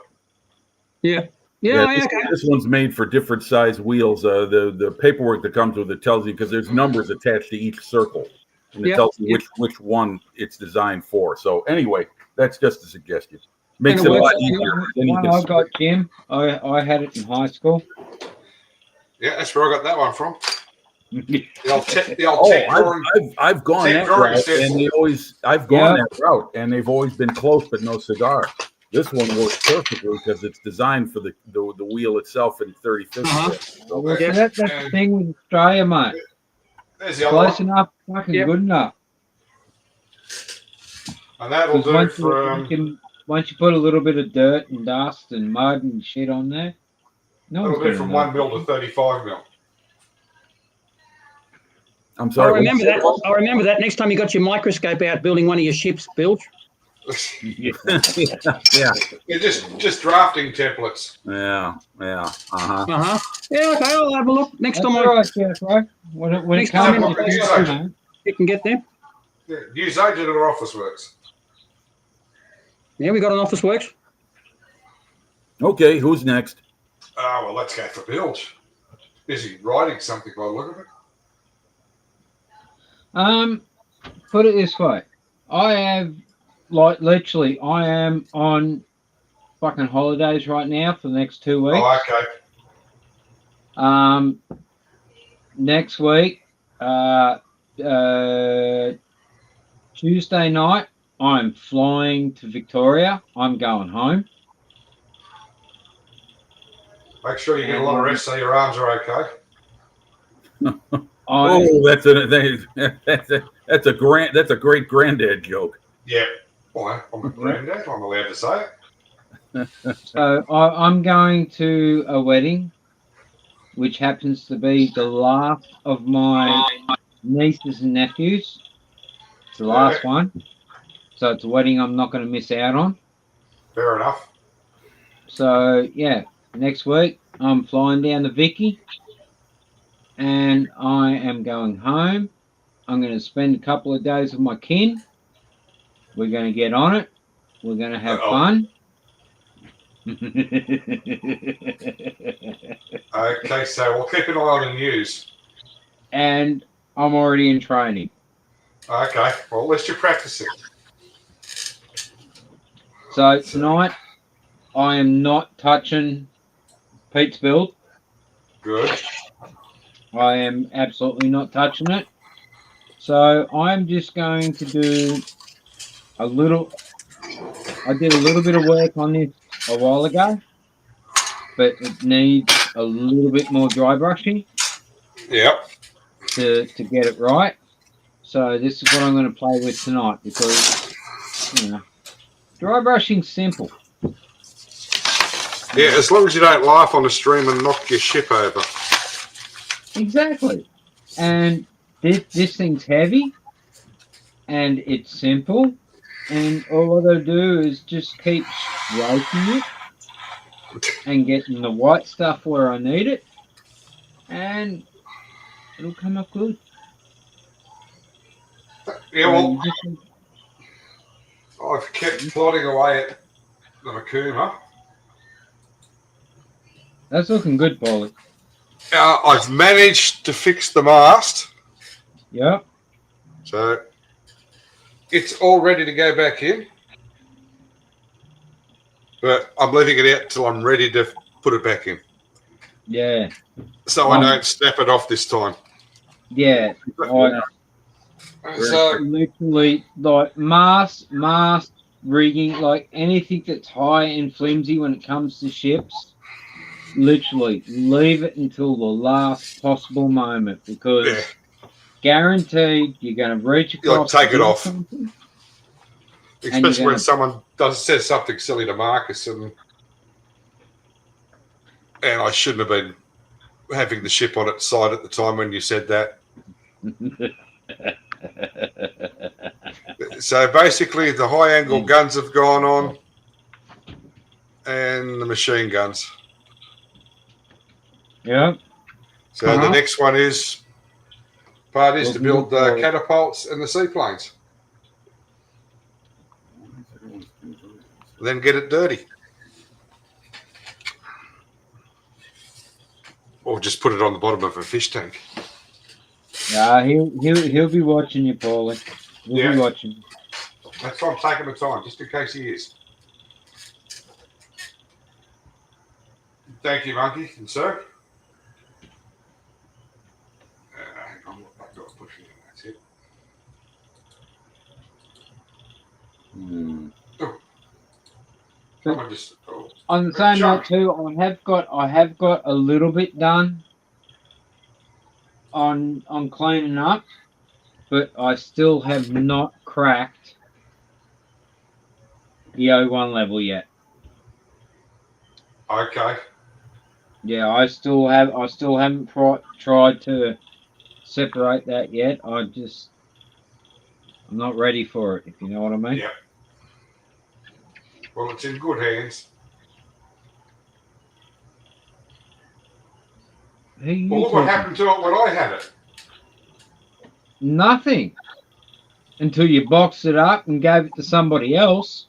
Speaker 3: Yeah.
Speaker 1: This one's made for different size wheels. The paperwork that comes with it tells you, because there's numbers attached to each circle, and it tells you which one it's designed for. So anyway, that's just a suggestion. Makes it a lot easier.
Speaker 4: The one I got, Jim, I had it in high school.
Speaker 2: Yeah, that's where I got that one from. The old tech
Speaker 1: I've gone that route, and they've always been close, but no cigar. This one works perfectly because it's designed for the wheel itself in 35th.
Speaker 4: So that's the thing with Australia, mate.
Speaker 2: There's the
Speaker 4: Close enough, fucking good enough.
Speaker 2: And that'll do for
Speaker 4: once you put a little bit of dirt and dust and mud and shit on there,
Speaker 2: that'll do from 1 mil to 35 mil.
Speaker 1: I'm sorry.
Speaker 3: I remember that. Next time you got your microscope out building one of your ships, Bilge.
Speaker 1: Yeah.
Speaker 2: You're just drafting templates.
Speaker 1: Yeah.
Speaker 3: Yeah, okay, I'll have a look. Next time
Speaker 4: when it comes
Speaker 3: you can get them.
Speaker 2: Yeah, use agent or Officeworks.
Speaker 3: Yeah, we got an Officeworks.
Speaker 1: Okay, who's next?
Speaker 2: Well, let's go for Bilge. Busy writing something by the look of it.
Speaker 4: Put it this way. I am on fucking holidays right now for the next 2 weeks.
Speaker 2: Oh, okay.
Speaker 4: Next week, Tuesday night, I'm flying to Victoria. I'm going home.
Speaker 2: Make sure you get a lot of rest so your arms are okay.
Speaker 1: That's a great granddad joke.
Speaker 2: Yeah. Well, I'm a granddad. I'm allowed to say it.
Speaker 4: So I'm going to a wedding, which happens to be the last of my nieces and nephews. It's the last one. So it's a wedding I'm not going to miss out on.
Speaker 2: Fair enough.
Speaker 4: So, yeah, next week I'm flying down to Vicky and I am going home. I'm going to spend a couple of days with my kin. We're going to get on it. We're going to have fun.
Speaker 2: Okay, so we'll keep an eye on the news.
Speaker 4: And I'm already in training.
Speaker 2: Okay, well, at least you're practicing.
Speaker 4: So tonight, I am not touching Pete's build.
Speaker 2: Good.
Speaker 4: I am absolutely not touching it. So I'm just going to do I did a little bit of work on this a while ago, but it needs a little bit more dry brushing.
Speaker 2: Yep.
Speaker 4: To get it right. So this is what I'm going to play with tonight because, dry brushing's simple.
Speaker 2: Yeah, as long as you don't laugh on the stream and knock your ship over.
Speaker 4: Exactly. And this thing's heavy and it's simple. And all I got to do is just keep stroking it and getting the white stuff where I need it. And it'll come up good.
Speaker 2: Yeah, well, I've kept plodding away at the Makuma.
Speaker 4: That's looking good, Paulie.
Speaker 2: I've managed to fix the mast.
Speaker 4: Yep.
Speaker 2: So it's all ready to go back in. But I'm leaving it out till I'm ready to put it back in.
Speaker 4: Yeah.
Speaker 2: So I don't snap it off this time.
Speaker 4: Yeah. So literally, like mast rigging, like anything that's high and flimsy when it comes to ships, literally leave it until the last possible moment because guaranteed you're going to reach across.
Speaker 2: You'll take it off. Especially when someone says something silly to Marcus and I shouldn't have been having the ship on its side at the time when you said that. So basically the high angle guns have gone on and the machine guns.
Speaker 4: Yeah.
Speaker 2: So the next one is to build the catapults and the seaplanes. Then get it dirty. Or just put it on the bottom of a fish tank.
Speaker 4: Yeah, he'll be watching you, Paulie. He'll be watching.
Speaker 2: That's why I'm taking the time, just in case he is. Thank you, Monkey and sir. Hang on, I've got to push it in. That's it.
Speaker 4: On the same note too, I have got a little bit done on cleaning up, but I still have not cracked the O1 level yet.
Speaker 2: Okay.
Speaker 4: Yeah, I still haven't tried to separate that yet. I'm not ready for it, if you know what I mean.
Speaker 2: Yeah. Well, it's in good hands. Well, look what happened to it when I had it.
Speaker 4: Nothing. Until you boxed it up and gave it to somebody else.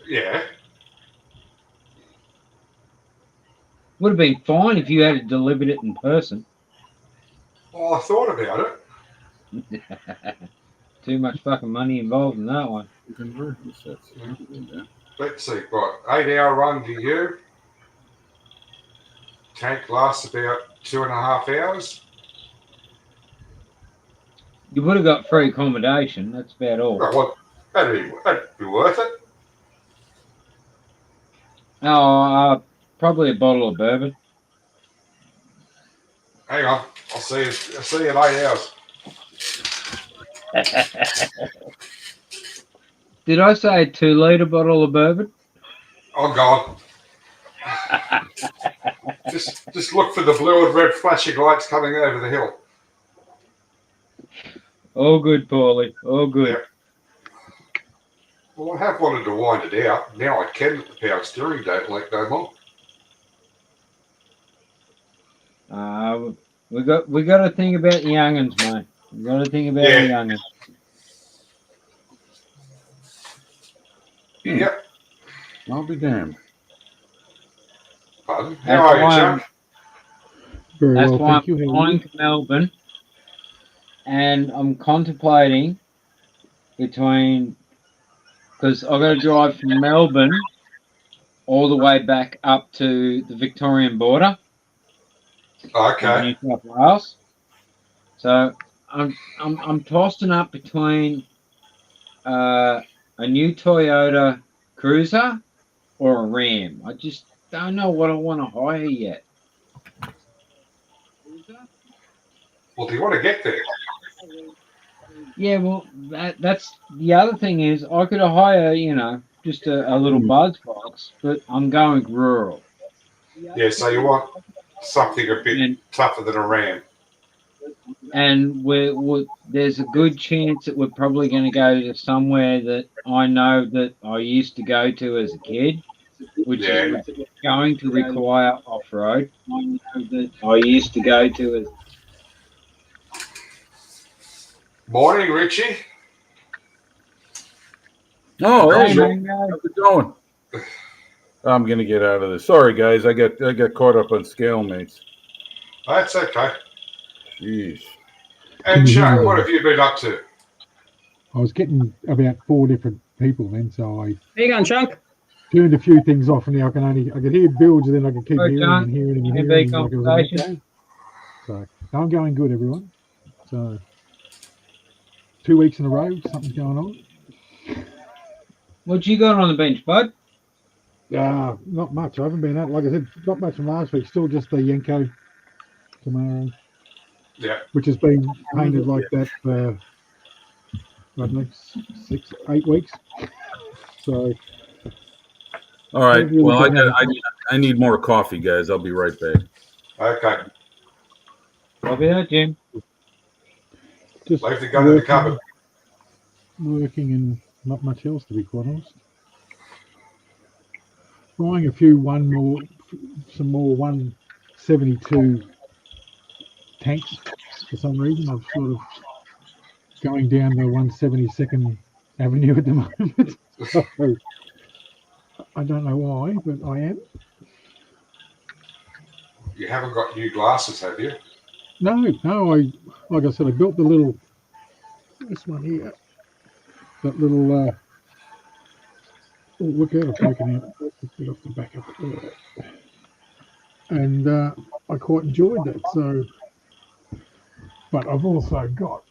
Speaker 2: Yeah.
Speaker 4: Would have been fine if you had delivered it in person.
Speaker 2: Well, I thought about
Speaker 4: it. Too much fucking money involved in that one.
Speaker 2: Let's see, right, 8-hour run to you. Tank lasts about 2.5 hours.
Speaker 4: You would have got free accommodation. That's about all.
Speaker 2: That'd be worth it.
Speaker 4: Oh, probably a bottle of bourbon.
Speaker 2: Hang on, I'll see you in 8 hours.
Speaker 4: Did I say a 2-litre bottle of bourbon?
Speaker 2: Oh God. just look for the blue and red flashing lights coming over the hill.
Speaker 4: All good, Paulie. All good.
Speaker 2: Yeah. Well, I have wanted to wind it out. Now I can. The power steering don't leak no more.
Speaker 4: We got to think about the young'uns, mate. We got to think about the young'uns.
Speaker 2: Yep.
Speaker 1: I'll be damned.
Speaker 2: Pardon? How are you, Chuck?
Speaker 5: Very
Speaker 4: That's
Speaker 5: well,
Speaker 4: why
Speaker 5: thank you.
Speaker 4: I'm
Speaker 5: How are
Speaker 4: flying
Speaker 5: you?
Speaker 4: to Melbourne, and I'm contemplating between, because I've got to drive from Melbourne all the way back up to the Victorian border of
Speaker 2: Okay.
Speaker 4: New South Wales. So I'm tossing up between a new Toyota Cruiser or a Ram. I just don't know what I want to hire yet.
Speaker 2: Well, do you want to get there?
Speaker 4: Yeah, well, that's the other thing is I could hire, just a little buzz box, but I'm going rural.
Speaker 2: Yeah, so you want something a bit
Speaker 4: And
Speaker 2: tougher than a Ram.
Speaker 4: there's a good chance that we're probably going to go to somewhere that I know that I used to go to as a kid, which is going to require off-road. I know that I used to go to as.
Speaker 2: Morning, Richie.
Speaker 1: Oh,
Speaker 4: Hey,
Speaker 1: hey,
Speaker 4: man,
Speaker 1: how's it going? I'm gonna get out of this. Sorry, guys. I got caught up on scale mates.
Speaker 2: That's okay.
Speaker 1: Jeez.
Speaker 2: And
Speaker 5: Can you hear
Speaker 2: Chuck,
Speaker 5: me?
Speaker 2: what have you been up to?
Speaker 5: I was getting about 4 different people then, so I
Speaker 3: How you going, Chunk?
Speaker 5: turned a few things off, and now I could hear builds, and then I could keep
Speaker 4: Hey,
Speaker 5: hearing
Speaker 4: John.
Speaker 5: and hearing and
Speaker 4: Hey,
Speaker 5: hearing
Speaker 4: big
Speaker 5: like it was a
Speaker 4: conversation.
Speaker 5: echo. So I'm going good, everyone. So 2 weeks in a row, something's going on.
Speaker 4: What you got on the bench, bud?
Speaker 5: Not much. I haven't been out. Like I said, not much from last week. Still just the Yenko Camaro,
Speaker 2: Yeah.
Speaker 5: which has been painted like that for I don't know, 6, 8 weeks. So
Speaker 1: All right.
Speaker 5: Really
Speaker 1: Well,
Speaker 5: good.
Speaker 1: I need more coffee, guys. I'll be right back.
Speaker 2: Okay.
Speaker 4: Copy that, Jim.
Speaker 5: just
Speaker 2: Leave the gun in the cupboard.
Speaker 5: working and not much else, to be quite honest. Buying some more 172 tanks for some reason. I'm sort of going down the 172nd Avenue at the moment. So, I don't know why, but I am.
Speaker 2: You haven't got new glasses, have you?
Speaker 5: No, like I said, I built this one here, that little. Oh, look out! I've taken out a bit off the back of it, and I quite enjoyed that. So, but I've also got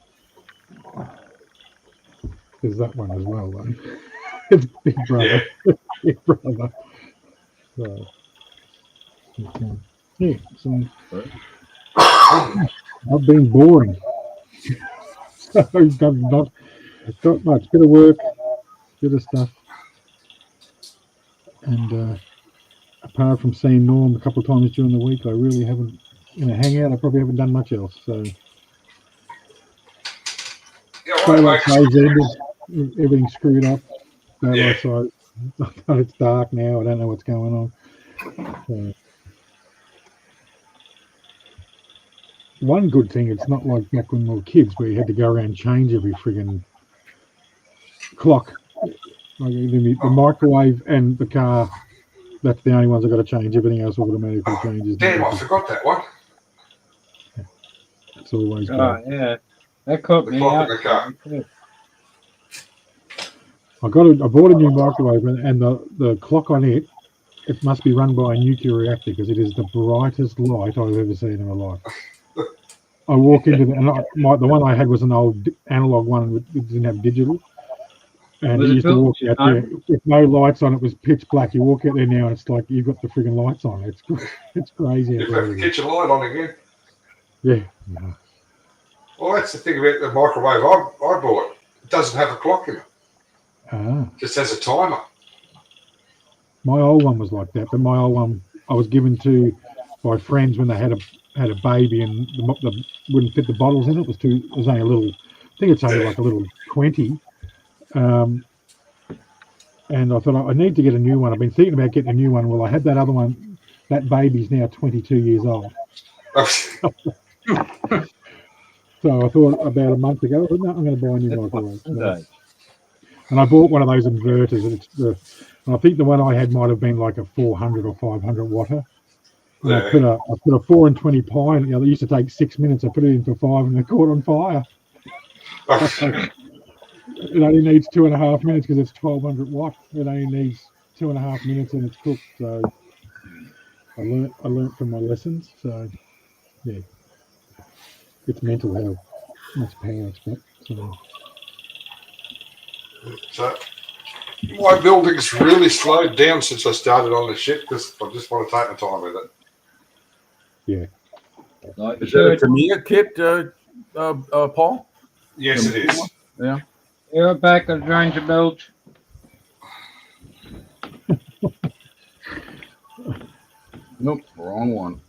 Speaker 5: there's that one as well, though. It's Big Brother, Big Brother. So, yeah. So I've been boring. So I've not got much. Bit of work, bit of stuff, and apart from seeing Norm a couple of times during the week, I really haven't. In a hangout, I probably haven't done much else. So daylight saves ended, everything's screwed up. Daylight side, it's dark now. I don't know what's going on. So, one good thing, it's not like back when we were kids where you had to go around and change every friggin' clock. Like the microwave and the car, that's the only ones I've got to change. Everything else automatically changes.
Speaker 2: Damn, I forgot that one.
Speaker 5: It's always good.
Speaker 4: Oh, yeah. That caught
Speaker 2: The
Speaker 4: me
Speaker 2: clock
Speaker 4: out.
Speaker 2: in the car.
Speaker 5: I bought a new microwave, and the clock on it must be run by a nuclear reactor because it is the brightest light I've ever seen in my life. I walk into the one I had was an old analog one, it didn't have digital, And
Speaker 4: Was
Speaker 5: you
Speaker 4: it
Speaker 5: used to
Speaker 4: built
Speaker 5: walk
Speaker 4: to
Speaker 5: out there with no lights on. It was pitch black. You walk out there now, and it's like you've got the friggin' lights on. It's crazy.
Speaker 2: You've left the kitchen light on again.
Speaker 5: Yeah. No.
Speaker 2: Well, that's the thing about the microwave I bought. It doesn't have a clock in it.
Speaker 5: Ah.
Speaker 2: It just has a timer.
Speaker 5: My old one was like that, but my old one I was given to by friends when they had a baby and the wouldn't fit the bottles in it. It was only a little. I think it's only like a little 20. And I thought I need to get a new one. I've been thinking about getting a new one. Well, I had that other one. That baby's now 22 years old. So I thought about a month ago, I thought, no, I'm going to buy a new microwave. And I bought one of those inverters. And I think the one I had might have been like a 400 or 500 watter. And I put a 4 and 20 pie in it. It used to take 6 minutes. I put it in for 5 and it caught on fire. It only needs 2.5 minutes because it's 1200 watt. It only needs 2.5 minutes and it's cooked. So I learnt from my lessons. So yeah, it's mental how much power it's got.
Speaker 2: So my building's really slowed down since I started on the ship because I just want to take my time with it.
Speaker 5: Yeah.
Speaker 4: Like
Speaker 1: Is that a Tamiya kit, Paul?
Speaker 2: Yes, it is.
Speaker 1: Yeah.
Speaker 4: You're back at Ranger Belch.
Speaker 1: Nope, wrong one.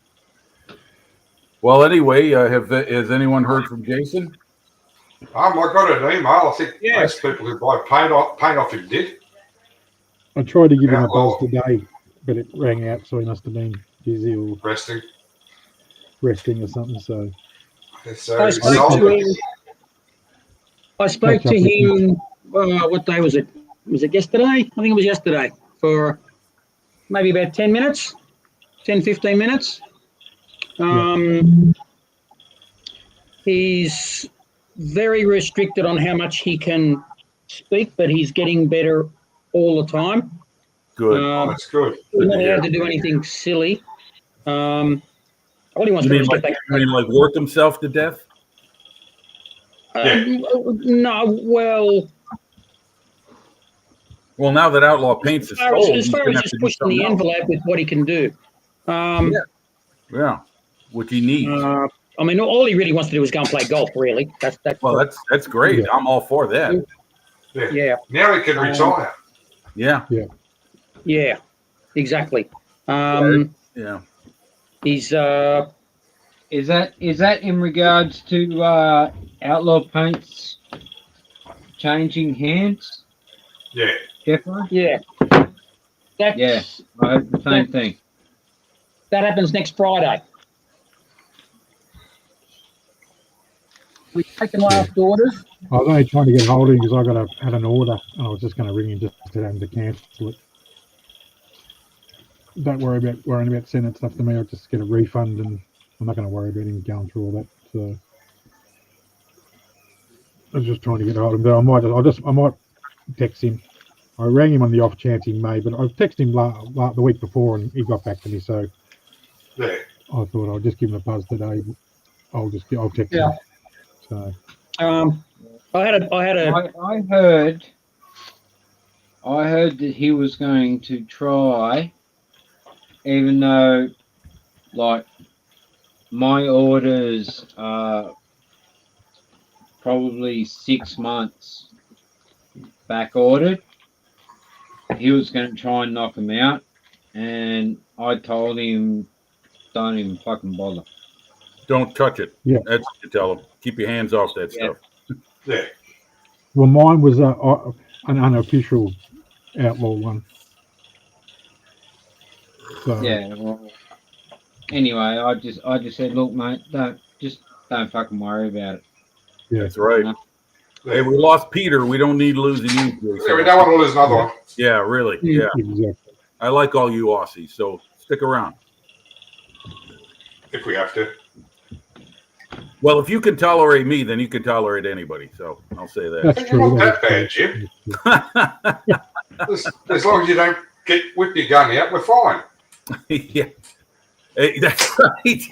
Speaker 1: Well, anyway, has anyone heard from Jason?
Speaker 2: I got an email. I think most people who buy paint off him did.
Speaker 5: I tried to give him a buzz today, but it rang out, so he must have been busy or
Speaker 2: resting
Speaker 5: or something. So
Speaker 3: I spoke to him. What day was it? Was it yesterday? I think it was yesterday for maybe about 10 minutes, 10, 15 minutes. He's very restricted on how much he can speak, but he's getting better all the time.
Speaker 1: Good.
Speaker 2: That's good.
Speaker 3: He's not allowed to do anything silly. All he wants to do is get back.
Speaker 1: You mean like work himself to death?
Speaker 3: No,
Speaker 1: Well, now that Outlaw Paints is sold,
Speaker 3: as far as just pushing the envelope with what he can do.
Speaker 1: Yeah, which he needs.
Speaker 3: I mean, all he really wants to do is go and play golf. Really, that's
Speaker 1: great. I'm all for that.
Speaker 3: Yeah.
Speaker 2: Now he can retire.
Speaker 3: Yeah. Exactly.
Speaker 1: Yeah.
Speaker 3: He's
Speaker 4: Is that in regards to Outlaw Paints changing hands?
Speaker 2: Yeah.
Speaker 4: Jeffrey?
Speaker 3: Yeah.
Speaker 4: Yes, I heard the same thing.
Speaker 3: That happens next Friday. We've taken last orders.
Speaker 5: I was only trying to get hold of him because I had an order and I was just going to ring him just to tell him to cancel it. Don't worry about worrying about sending stuff to me. I'll just get a refund and I'm not going to worry about him going through all that. So I was just trying to get hold of him, but I might text him. I rang him on the off chance he may, but I texted him the week before and he got back to me. So I thought I'll just give him a buzz today. I'll text him. So
Speaker 3: I
Speaker 4: heard that he was going to try, even though like my orders are probably 6 months back ordered. He was going to try and knock him out, and I told him, don't even fucking bother.
Speaker 1: Don't touch it.
Speaker 5: Yeah.
Speaker 1: That's what you tell him. Keep your hands off that stuff.
Speaker 2: Yeah.
Speaker 5: Well, mine was an unofficial Outlaw one. So,
Speaker 4: yeah. Well, anyway, I just said, look, mate, don't fucking worry about it.
Speaker 5: Yeah.
Speaker 1: That's right. Hey, we lost Peter. We don't need losing you.
Speaker 2: Yeah, we don't want to lose another one.
Speaker 1: Yeah, really. Yeah.
Speaker 5: Exactly.
Speaker 1: I like all you Aussies, so stick around.
Speaker 2: If we have to.
Speaker 1: Well, if you can tolerate me, then you can tolerate anybody. So I'll say that.
Speaker 5: That's
Speaker 2: You're
Speaker 5: true.
Speaker 2: not that bad, Jim. As long as you don't whip your gun out, we're fine.
Speaker 1: Yeah. Hey, that's right.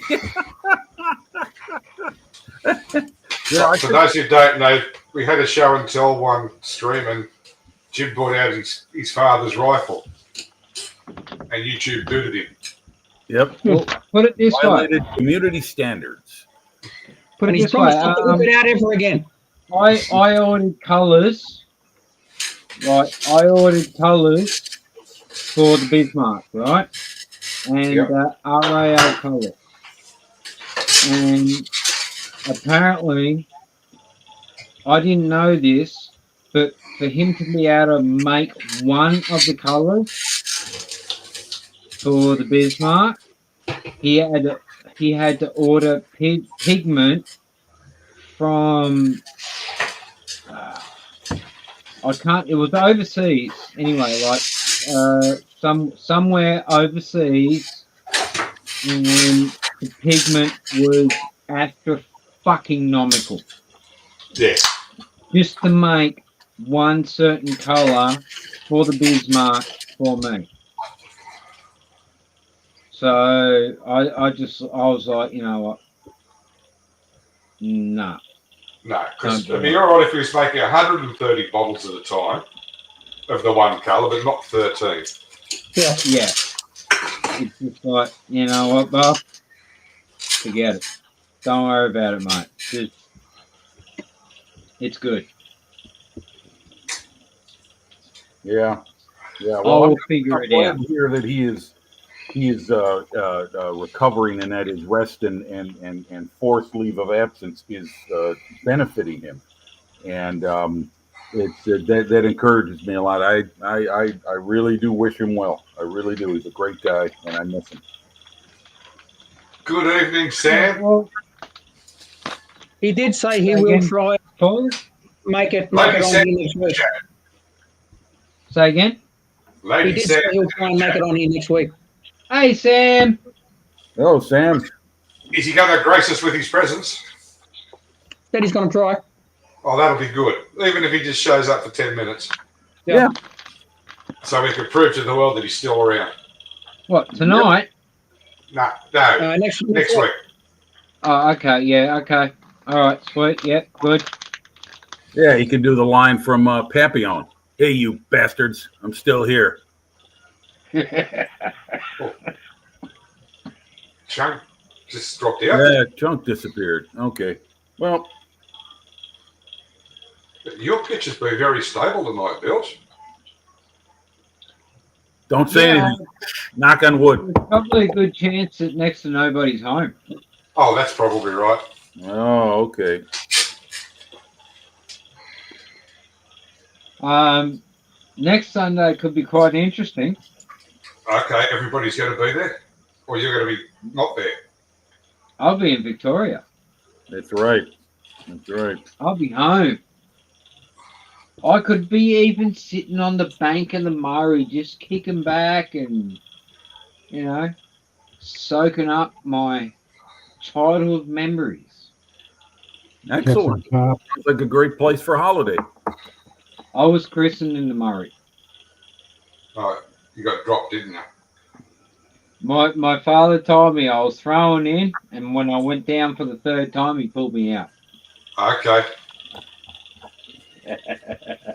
Speaker 2: For those who don't know, we had a show and tell one stream, and Jim brought out his father's rifle, and YouTube booted him.
Speaker 1: Yep.
Speaker 4: Well, put it this way.
Speaker 1: Violated community standards.
Speaker 4: Put
Speaker 3: And
Speaker 4: it
Speaker 3: he's
Speaker 4: this way.
Speaker 3: promised not to whip it out ever again.
Speaker 4: I ordered colours. Right, I ordered colours for the Bismarck, right? And
Speaker 2: Yep.
Speaker 4: RAL colour. And apparently, I didn't know this, but for him to be able to make one of the colours for the Bismarck, he had to order pigment from I can't. It was overseas anyway, like somewhere overseas, and the pigment was after fucking nomical
Speaker 2: Yeah.
Speaker 4: just to make one certain color for the Bismarck for me. So I was like, you know what? Nah.
Speaker 2: No, because it'd be all right if he was making 130 bottles at a time of the one colour, but not 13.
Speaker 3: Yeah.
Speaker 4: Yeah. It's just like, you know what, Bob? Forget it. Don't worry about it, mate. It's good.
Speaker 1: Yeah. Yeah.
Speaker 4: I'll
Speaker 1: Well,
Speaker 4: figure
Speaker 1: I'm
Speaker 4: it
Speaker 1: glad
Speaker 4: out.
Speaker 1: to hear that he is recovering and that his rest and forced leave of absence is benefiting him, and it's that encourages me a lot. I really do wish him well. I really do. He's a great guy, and I miss him.
Speaker 2: Good evening, Sam.
Speaker 4: Well,
Speaker 3: He did say he will
Speaker 4: again,
Speaker 3: try
Speaker 4: Paul?
Speaker 3: make it
Speaker 2: Lady
Speaker 3: on
Speaker 2: Sam.
Speaker 3: here next week.
Speaker 4: Say again?
Speaker 3: He
Speaker 2: Lady
Speaker 3: did
Speaker 2: Sam.
Speaker 3: say he'll try and make it on here next week.
Speaker 4: Hey, Sam.
Speaker 1: Oh, Sam.
Speaker 2: Is he going to grace us with his presence?
Speaker 3: Said he's going to try.
Speaker 2: Oh, that'll be good. Even if he just shows up for 10 minutes.
Speaker 1: Yeah.
Speaker 2: So we can prove to the world that he's still around.
Speaker 4: What, tonight?
Speaker 2: No,
Speaker 3: Next
Speaker 2: next week.
Speaker 4: Oh, okay. Yeah, okay. All right, sweet. Yeah, good.
Speaker 1: Yeah, he can do the line from Papillon. Hey, you bastards! I'm still here.
Speaker 2: Chunk just dropped out.
Speaker 1: Yeah, Chunk disappeared. Okay. Well,
Speaker 2: Your pitch has been very stable tonight, Bilge.
Speaker 1: don't say
Speaker 4: Yeah.
Speaker 1: anything. Knock on wood.
Speaker 4: There's probably a good chance that next to nobody's home.
Speaker 2: Oh, that's probably right.
Speaker 1: Oh, okay.
Speaker 4: Next Sunday could be quite interesting.
Speaker 2: Okay, everybody's going to be there? Or you're going to be not there?
Speaker 4: I'll be in Victoria.
Speaker 1: That's right. That's right.
Speaker 4: I'll be home. I could be even sitting on the bank of the Murray, just kicking back and, you know, soaking up my childhood memories.
Speaker 1: Excellent. Sounds like a great place for a holiday.
Speaker 4: I was christened in the Murray.
Speaker 2: Oh, you got dropped, didn't you?
Speaker 4: My father told me I was thrown in, and when I went down for the third time, he pulled me out.
Speaker 2: Okay.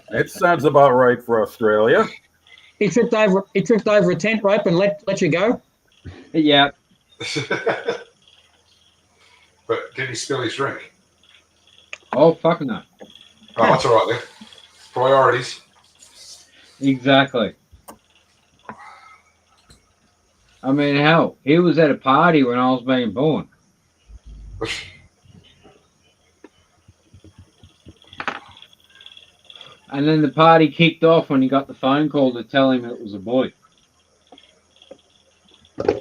Speaker 1: That sounds about right for Australia.
Speaker 3: He tripped over a tent rope and let you go.
Speaker 4: Yeah.
Speaker 2: But did he spill his drink?
Speaker 4: Oh, fuck no.
Speaker 2: Oh, that's all right then. Priorities.
Speaker 4: Exactly. I mean, hell, he was at a party when I was being born. And then the party kicked off when he got the phone call to tell him it was a boy.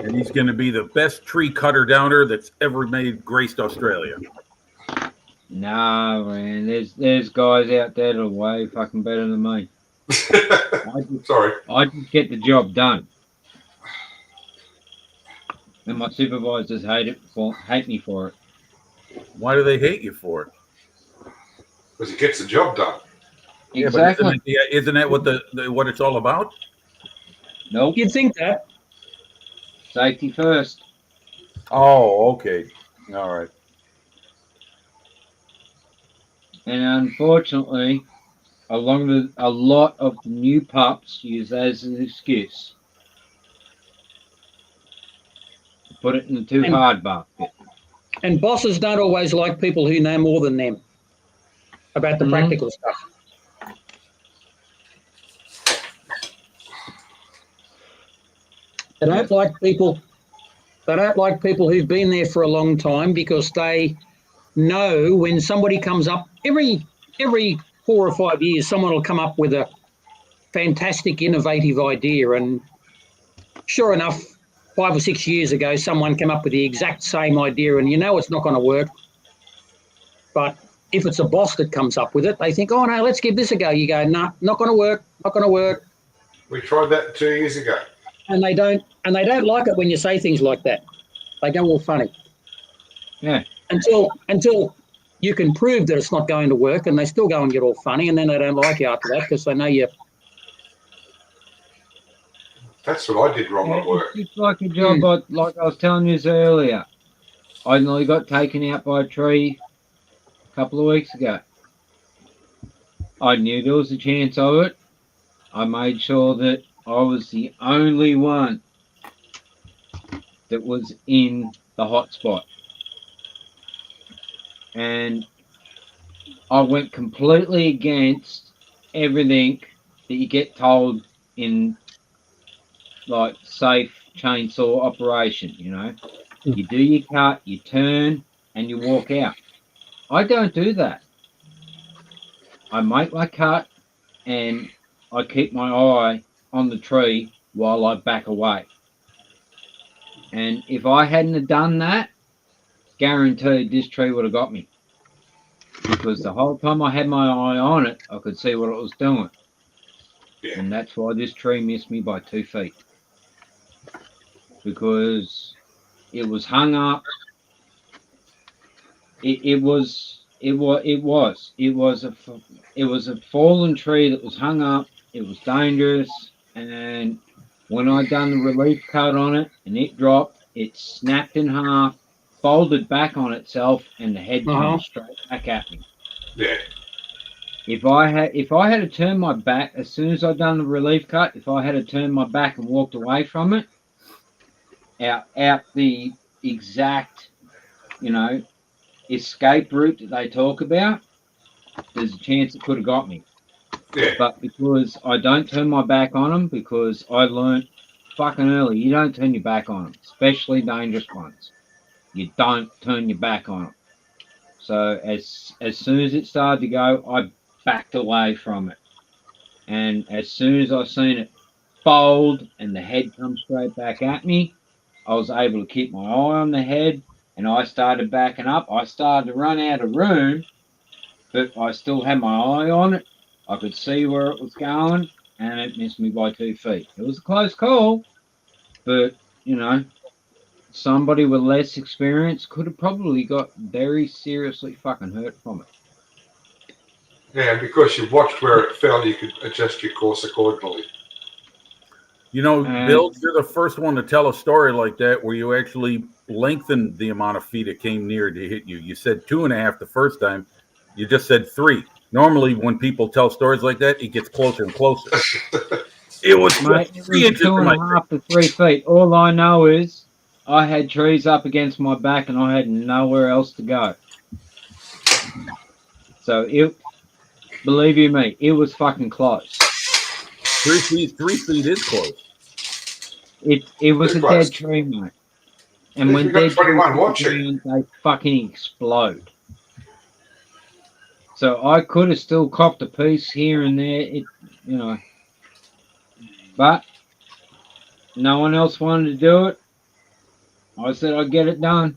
Speaker 1: And he's going to be the best tree cutter downer that's ever graced Australia.
Speaker 4: No, man, there's guys out there that are way fucking better than me.
Speaker 2: Sorry.
Speaker 4: I just get the job done. And my supervisors hate me for it.
Speaker 1: Why do they hate you for it?
Speaker 2: Because he gets the job done.
Speaker 4: Exactly.
Speaker 1: Yeah, but isn't that what what it's all about?
Speaker 4: Nope.
Speaker 3: You'd think that.
Speaker 4: Safety first.
Speaker 1: Oh, okay. All right.
Speaker 4: And unfortunately, a lot of the new pups use that as an excuse. Put it in the too hard bucket.
Speaker 3: And bosses don't always like people who know more than them about the practical stuff. They don't like people. They don't like people who've been there for a long time because they know when somebody comes up every 4 or 5 years, someone will come up with a fantastic, innovative idea. And sure enough, 5 or 6 years ago, someone came up with the exact same idea, and you know it's not going to work. But if it's a boss that comes up with it, they think, oh no, let's give this a go. You go, no, not going to work, not going to work.
Speaker 2: We tried that 2 years ago.
Speaker 3: And they don't like it when you say things like that. They go all funny.
Speaker 4: Yeah.
Speaker 3: Until you can prove that it's not going to work, and they still go and get all funny, and then they don't like you after that because they know you.
Speaker 2: That's what I did wrong at work.
Speaker 4: It's like a job, like I was telling you earlier. I nearly got taken out by a tree a couple of weeks ago. I knew there was a chance of it. I made sure that I was the only one that was in the hot spot. And I went completely against everything that you get told in like safe chainsaw operation, you know. You do your cut, you turn, and you walk out. I don't do that. I make my cut and I keep my eye on the tree while I back away. And if I hadn't have done that, guaranteed this tree would have got me. Because the whole time I had my eye on it, I could see what it was doing.
Speaker 2: Yeah.
Speaker 4: And that's why this tree missed me by 2 feet. Because it was hung up. It was a fallen tree that was hung up. It was dangerous, and when I done the relief cut on it and it dropped, it snapped in half, folded back on itself, and the head came straight back at me.
Speaker 2: Yeah.
Speaker 4: If I had to turn my back as soon as I done the relief cut, if I had to turn my back and walked away from it, out the exact, escape route that they talk about, there's a chance it could have got me.
Speaker 2: Yeah.
Speaker 4: But because I don't turn my back on them, because I learned fucking early, you don't turn your back on them, especially dangerous ones. You don't turn your back on them. So as soon as it started to go, I backed away from it. And as soon as I seen it fold and the head come straight back at me, I was able to keep my eye on the head, and I started backing up. I started to run out of room, but I still had my eye on it. I could see where it was going, and it missed me by 2 feet. It was a close call, but, somebody with less experience could have probably got very seriously fucking hurt from it.
Speaker 2: Yeah, because you watched where it fell, you could adjust your course accordingly.
Speaker 1: Bill, you're the first one to tell a story like that where you actually lengthened the amount of feet it came near to hit you. You said 2.5 the first time. You just said 3. Normally, when people tell stories like that, it gets closer and closer. It was 3 inches from my
Speaker 4: 2.5 to 3 feet. All I know is I had trees up against my back and I had nowhere else to go. So believe you me, it was fucking close.
Speaker 1: 3 feet is close.
Speaker 4: It was a dead tree, mate. And when dead trees, they fucking explode. So I could have still copped a piece here and there, but no one else wanted to do it. I said I'd get it done.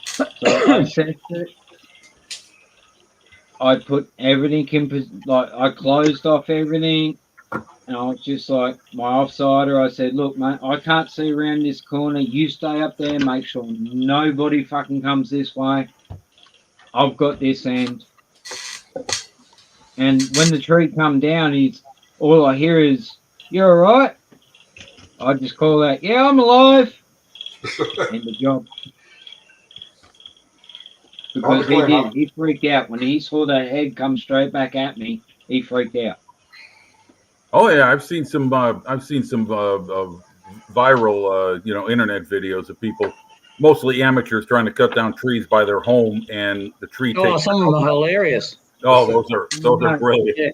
Speaker 4: So I assessed it. I put everything in, I closed off everything. And I was just like, my offsider, I said, look, mate, I can't see around this corner. You stay up there, make sure nobody fucking comes this way. I've got this end. And when the tree come down, all I hear is, you all right? I just call out, yeah, I'm alive. End the job. Because he
Speaker 2: declare
Speaker 4: did.
Speaker 2: none.
Speaker 4: He freaked out. When he saw that head come straight back at me, he freaked out.
Speaker 1: Oh yeah, I've seen some viral internet videos of people, mostly amateurs, trying to cut down trees by their home, and the tree
Speaker 3: Oh,
Speaker 1: takes.
Speaker 3: some of them are hilarious.
Speaker 1: Oh, those are brilliant.
Speaker 3: Yeah.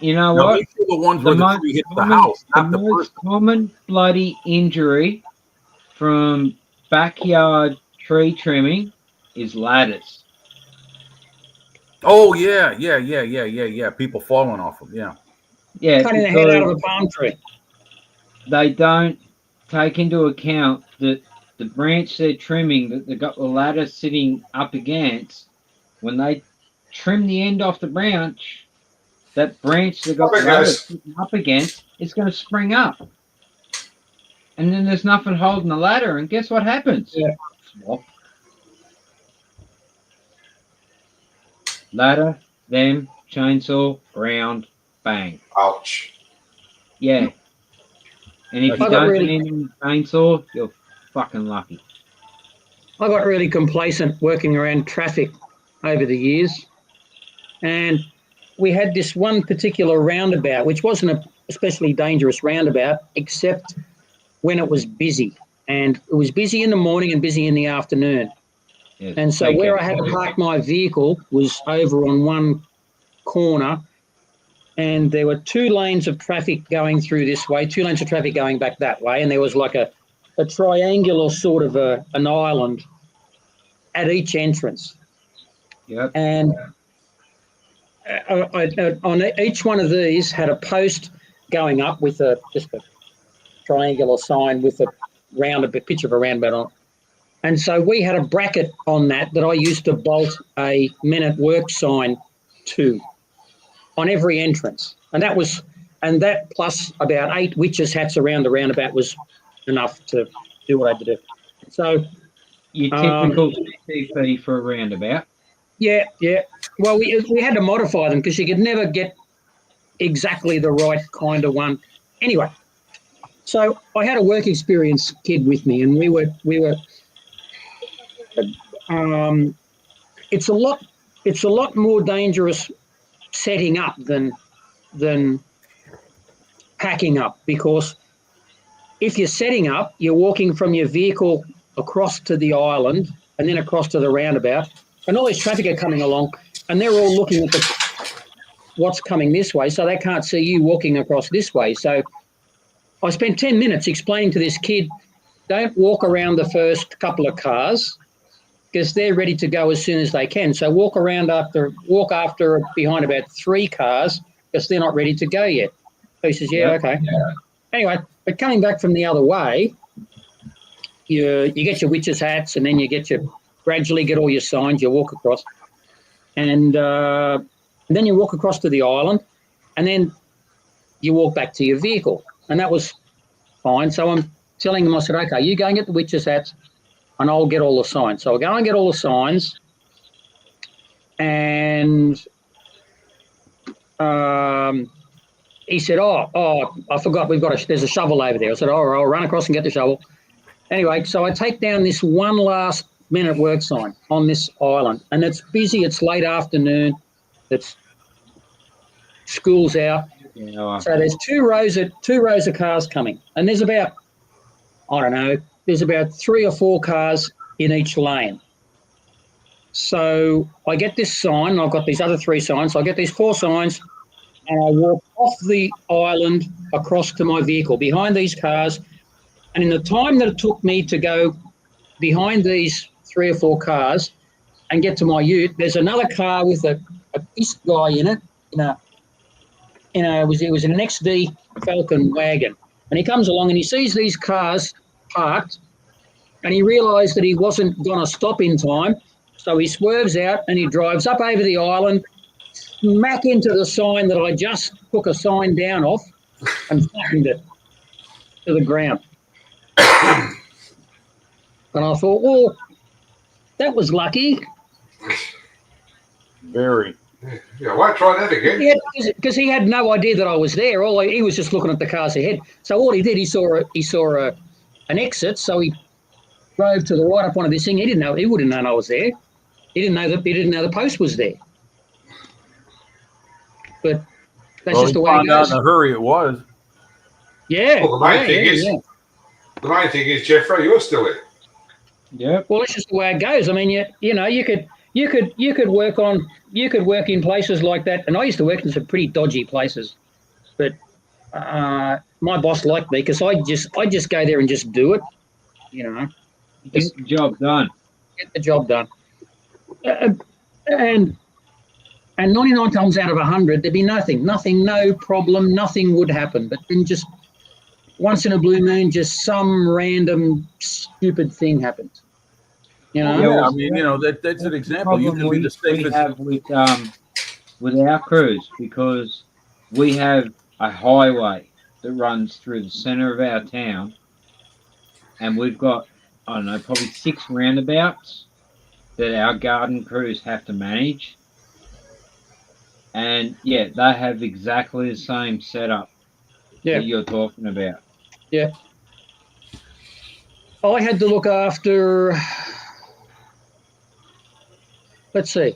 Speaker 4: You know
Speaker 1: Now
Speaker 4: what?
Speaker 1: these are the ones where the tree hits the house, not the
Speaker 4: most
Speaker 1: person.
Speaker 4: common bloody injury from backyard tree trimming is ladders.
Speaker 1: Oh yeah. People falling off them. Yeah.
Speaker 4: Yeah,
Speaker 3: Cutting the head out of
Speaker 4: because
Speaker 3: a palm tree.
Speaker 4: they don't take into account that the branch they're trimming that they've got the ladder sitting up against, when they trim the end off the branch, that branch they've got
Speaker 2: Up
Speaker 4: the
Speaker 2: it
Speaker 4: ladder
Speaker 2: goes.
Speaker 4: sitting up against is going to spring up. And then there's nothing holding the ladder, and guess what happens?
Speaker 3: Yeah.
Speaker 4: Swap. Ladder, then chainsaw, ground, bang.
Speaker 2: Ouch.
Speaker 4: Yeah. And if
Speaker 1: I
Speaker 4: you
Speaker 3: got
Speaker 4: don't
Speaker 3: really-
Speaker 4: land on chainsaw, you're fucking lucky.
Speaker 3: I got really complacent working around traffic over the years. And we had this one particular roundabout, which wasn't a especially dangerous roundabout, except when it was busy. And it was busy in the morning and busy in the afternoon.
Speaker 4: Yes,
Speaker 3: And so where I had to park my vehicle was over on one corner, and there were 2 lanes of traffic going through this way, 2 lanes of traffic going back that way, and there was like a triangular sort of an island at each entrance.
Speaker 4: Yep.
Speaker 3: And on each one of these had a post going up with just a triangular sign with a picture of a roundabout on it. And so we had a bracket on that I used to bolt a men at work sign to on every entrance. And that plus about 8 witches' hats around the roundabout was enough to do what I had to do. So
Speaker 4: your typical CCP for a roundabout.
Speaker 3: Yeah. Well, we had to modify them because you could never get exactly the right kind of one. Anyway, so I had a work experience kid with me, and we were. It's a lot more dangerous setting up than packing up, because if you're setting up, you're walking from your vehicle across to the island and then across to the roundabout, and all this traffic are coming along, and they're all looking at what's coming this way, so they can't see you walking across this way. So I spent 10 minutes explaining to this kid, don't walk around the first couple of cars because they're ready to go as soon as they can. So walk after behind about 3 cars because they're not ready to go yet. So he says, yeah, okay. Yeah. Anyway, but coming back from the other way, you get your witches' hats, and then gradually get all your signs, you walk across. And then you walk across to the island, and then you walk back to your vehicle. And that was fine. So I'm telling them, I said, okay, you go and get the witches' hats, and I'll get all the signs. So I go and get all the signs, and he said, oh, I forgot, there's a shovel over there. I said, all right, I'll run across and get the shovel. Anyway, so I take down this one last minute work sign on this island, and it's busy. It's late afternoon. It's school's out. Yeah. So there's two rows of cars coming, and there's about 3 or 4 cars in each lane. So I get this sign. I've got these other 3 signs. So I get these 4 signs, and I walk off the island across to my vehicle behind these cars. And in the time that it took me to go behind these 3 or 4 cars and get to my ute, there's another car with a pissed guy in it. It was an XD Falcon wagon. And he comes along and he sees these cars parked, and he realised that he wasn't going to stop in time. So he swerves out and he drives up over the island, smack into the sign that I just took a sign down off, and flattened it to the ground. And I thought, well, that was lucky.
Speaker 1: Very.
Speaker 2: Yeah, I won't try that again.
Speaker 3: Yeah, because he had no idea that I was there. He was just looking at the cars ahead. So all he did, he saw an exit. So he drove to the right up one of this thing. He didn't know. He wouldn't have known I was there. He didn't know the post was there. But that's
Speaker 1: Well,
Speaker 3: just
Speaker 1: he
Speaker 3: the way it
Speaker 1: found out
Speaker 3: goes.
Speaker 1: in a hurry it was.
Speaker 3: Yeah.
Speaker 2: Well, the main thing is, the main thing is, Jeffrey, you're still here.
Speaker 4: Yep.
Speaker 3: Well, it's just the way it goes. I mean, you could work in places like that, and I used to work in some pretty dodgy places, but my boss liked me because I just go there and just do it,
Speaker 4: Get the job done.
Speaker 3: get the job done, and 99 times out of 100 there'd be nothing, no problem, nothing would happen, but then just once in a blue moon, just some random stupid thing happens.
Speaker 1: Yeah,
Speaker 4: well,
Speaker 1: I mean, that's an example. You
Speaker 4: problem
Speaker 1: can be the
Speaker 4: we
Speaker 1: safest.
Speaker 4: have with our crews, because we have a highway that runs through the centre of our town, and we've got, I don't know, probably 6 roundabouts that our garden crews have to manage. And yeah, they have exactly the same setup
Speaker 3: Yeah.
Speaker 4: that you're talking about.
Speaker 3: Yeah. I had to look after, let's see,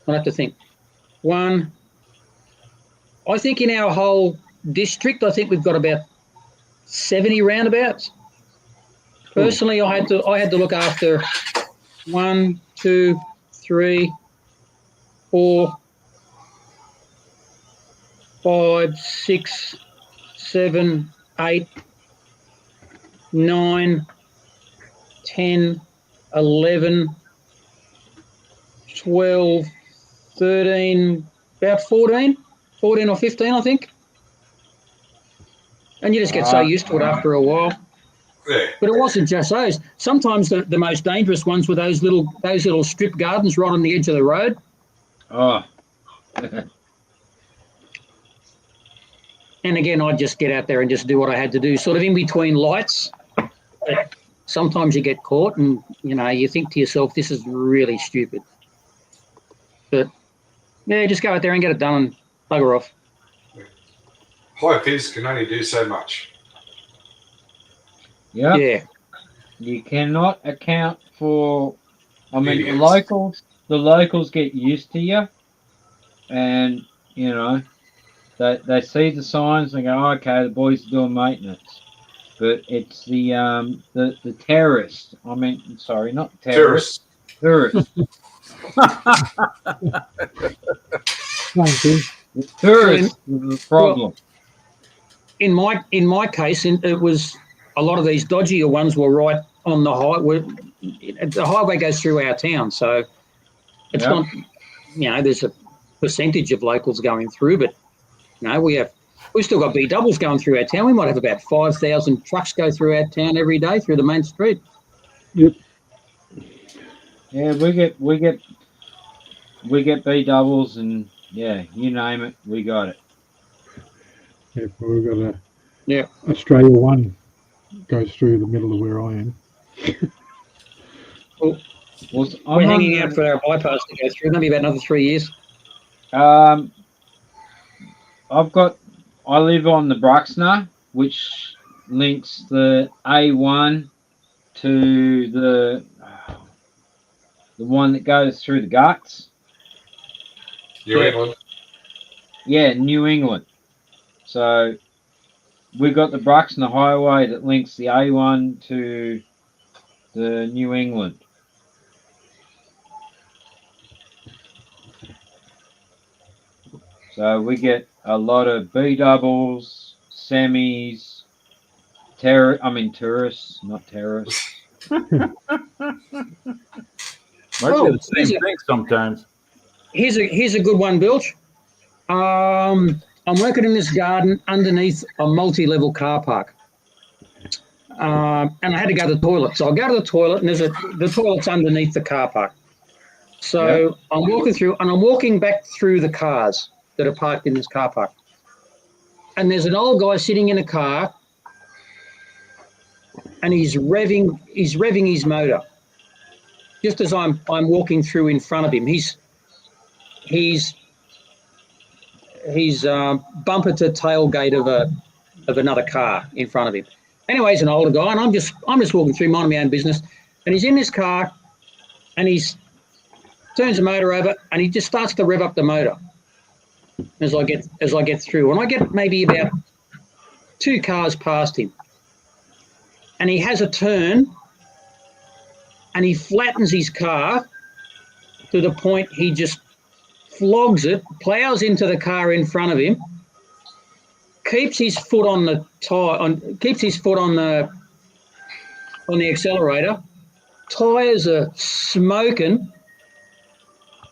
Speaker 3: I'll have to think. One, I think in our whole district, I think we've got about 70 roundabouts. Personally, I had to look after 1, 2, 3, 4, 5, 6, 7, 8, 9, 10, 11, 12, 13, about 14 or 15, I think. And you just get so used to it after a while.
Speaker 2: Yeah.
Speaker 3: But it wasn't just those. Sometimes the most dangerous ones were those little strip gardens right on the edge of the road.
Speaker 4: Oh,
Speaker 3: And again, I'd just get out there and just do what I had to do, sort of in between lights. But sometimes you get caught and, you think to yourself, this is really stupid. But, yeah, just go out there and get it done and bugger off.
Speaker 2: High vis can only do so much.
Speaker 4: yeah.
Speaker 3: Yeah.
Speaker 4: You cannot account for. I mean,
Speaker 2: Idiots.
Speaker 4: the locals get used to you, and they see the signs and go, okay, the boys are doing maintenance. But it's the terrorists. I mean, sorry, not terrorists. Tourists.
Speaker 5: Thank you.
Speaker 4: The tourists is the problem.
Speaker 3: In my case, it was a lot of these dodgier ones were right on the highway. The highway goes through our town, so it's not. There's a percentage of locals going through, but we've still got B doubles going through our town. We might have about 5,000 trucks go through our town every day through the main street.
Speaker 5: Yep.
Speaker 4: Yeah, we get B doubles, and yeah, you name it, we got it.
Speaker 5: Yeah, we've got Australia 1 goes through the middle of where I am.
Speaker 3: Well,
Speaker 4: I'm
Speaker 3: we're hanging out for our bypass to go through. Maybe about another 3 years.
Speaker 4: I live on the Bruxner, which links the A1 to the one that goes through the guts.
Speaker 2: New England.
Speaker 4: Yeah, New England. So we've got the Bruxner Highway that links the A1 to the New England. So we get a lot of B doubles, semis, tourists, not terrorists.
Speaker 1: Might be the same thing sometimes.
Speaker 3: Here's a good one, Bilge. I'm working in this garden underneath a multi-level car park. And I had to go to the toilet. So I go to the toilet, and the toilet's underneath the car park. So I'm walking through, and I'm walking back through the cars that are parked in this car park. And there's an old guy sitting in a car, and he's revving his motor. Just as I'm walking through in front of him, he's bumper to tailgate of another car in front of him. Anyway, he's an older guy, and I'm just walking through, minding my own business, And he's in this car, and he's turns the motor over, and he just starts to rev up the motor as I get through. And I get maybe about 2 cars past him, and he has a turn, and he flattens his car to the point he just flogs it, plows into the car in front of him, keeps his foot on the accelerator. Tires are smoking.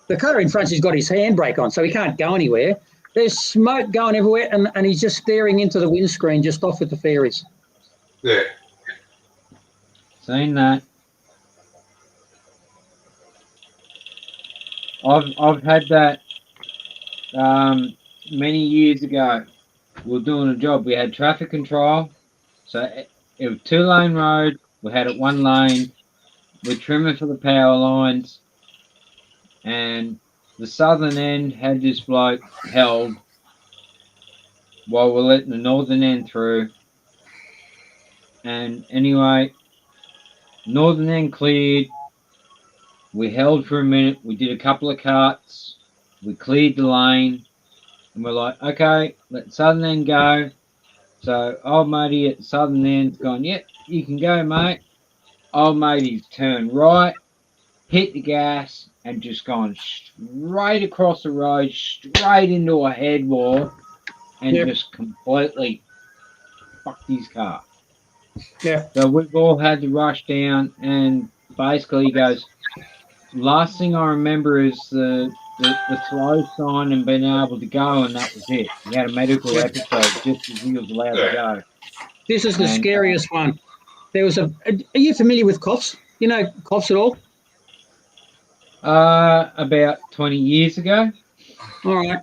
Speaker 3: The car in front has got his handbrake on, so he can't go anywhere. There's smoke going everywhere, and he's just staring into the windscreen just off at the ferries.
Speaker 2: Yeah.
Speaker 4: Seen that. I've had that many years ago. We were doing a job. We had traffic control, so it was 2-lane road. We had it 1 lane. We're trimming for the power lines, and the southern end had this bloke held while we're letting the northern end through. And anyway, northern end cleared. We held for a minute. We did a couple of cuts. We cleared the lane. And we're like, okay, let southern end go. So old matey at the southern end's gone, yep, you can go, mate. Old matey's turned right, hit the gas, and just gone straight across the road, straight into a head wall, and just completely fucked his car.
Speaker 3: Yeah.
Speaker 4: So we've all had to rush down, and basically he goes, last thing I remember is the slow sign and being able to go, and that was it. He had a medical episode just as he was allowed to go.
Speaker 3: This is the scariest one. There was are you familiar with cops? You know cops at all?
Speaker 4: About 20 years ago.
Speaker 3: All right.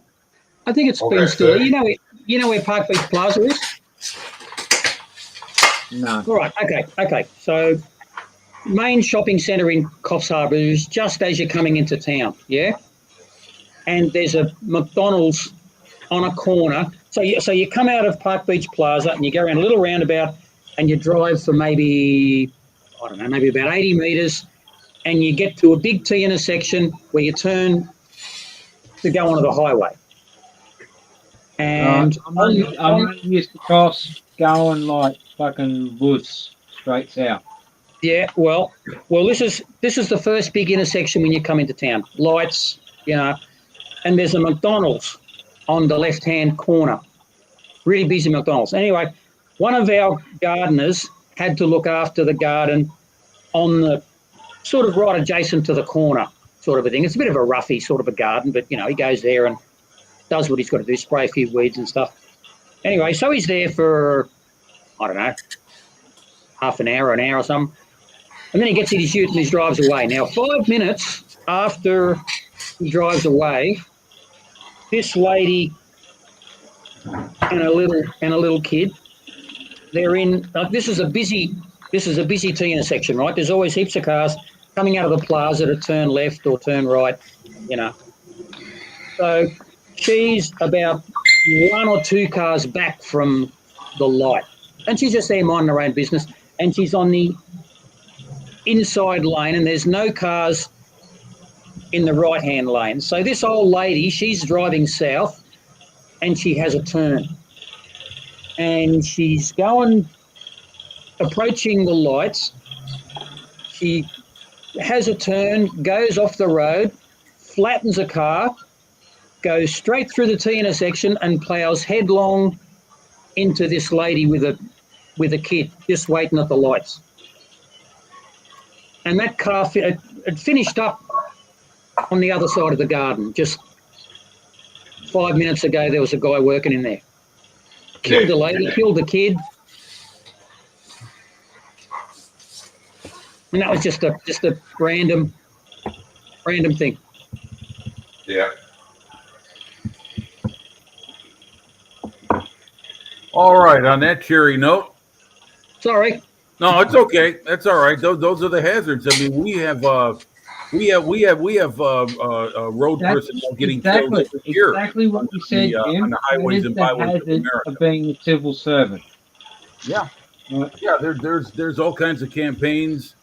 Speaker 3: I think it's been still. You know where Park Beach Plaza is?
Speaker 4: No.
Speaker 3: All right. Okay. So, main shopping centre in Coffs Harbour is just as you're coming into town. Yeah. And there's a McDonald's on a corner. So you come out of Park Beach Plaza and you go around a little roundabout and you drive for maybe about 80 metres, and you get to a big T intersection where you turn to go onto the highway. And
Speaker 4: I'm used to cross going like fucking woods straight south.
Speaker 3: Yeah, well, this is the first big intersection when you come into town. Lights, and there's a McDonald's on the left-hand corner. Really busy McDonald's. Anyway, one of our gardeners had to look after the garden on the sort of right adjacent to the corner sort of a thing. It's a bit of a roughy sort of a garden, but, he goes there and does what he's got to do, spray a few weeds and stuff. Anyway, so he's there for, I don't know, half an hour or something. And then he gets in his ute and he drives away. Now, 5 minutes after he drives away, this lady and a little kid, they're in. This is a busy T intersection, right? There's always heaps of cars coming out of the plaza to turn left or turn right, So she's about 1 or 2 cars back from the light, and she's just there minding her own business. And she's on the inside lane, and there's no cars in the right-hand lane. So this old lady, she's driving south, and she has a turn. And she's approaching the lights. She has a turn, goes off the road, flattens a car, goes straight through the T intersection and plows headlong into this lady with a kid just waiting at the lights. And that car had finished up on the other side of the garden. Just 5 minutes ago, there was a guy working in there. Killed the lady, killed the kid. And that was just a random thing.
Speaker 2: Yeah.
Speaker 1: All right. On that cheery note.
Speaker 3: Sorry.
Speaker 1: No, it's okay. That's all right. Those are the hazards. I mean, we have road personnel getting killed every year.
Speaker 4: Exactly what you said, Jim.
Speaker 1: On the highways and byways of America.
Speaker 4: Of being a civil servant.
Speaker 1: Yeah. Yeah. There's all kinds of campaigns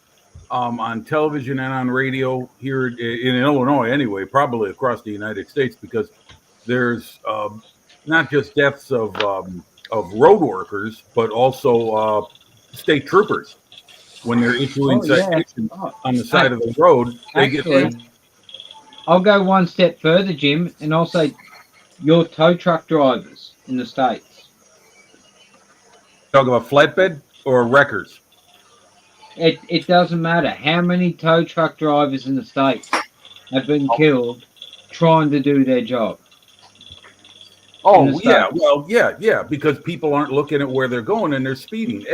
Speaker 1: on television and on radio here in Illinois, anyway, probably across the United States, because there's not just deaths of road workers, but also state troopers when they're issuing citations on the side of the road. They
Speaker 4: Actually, I'll go one step further, Jim, and I'll say your tow truck drivers in the States.
Speaker 1: Talk about flatbed or wreckers.
Speaker 4: It doesn't matter how many tow truck drivers in the States have been killed trying to do their job.
Speaker 1: Oh, yeah. Well, yeah, because people aren't looking at where they're going and they're speeding.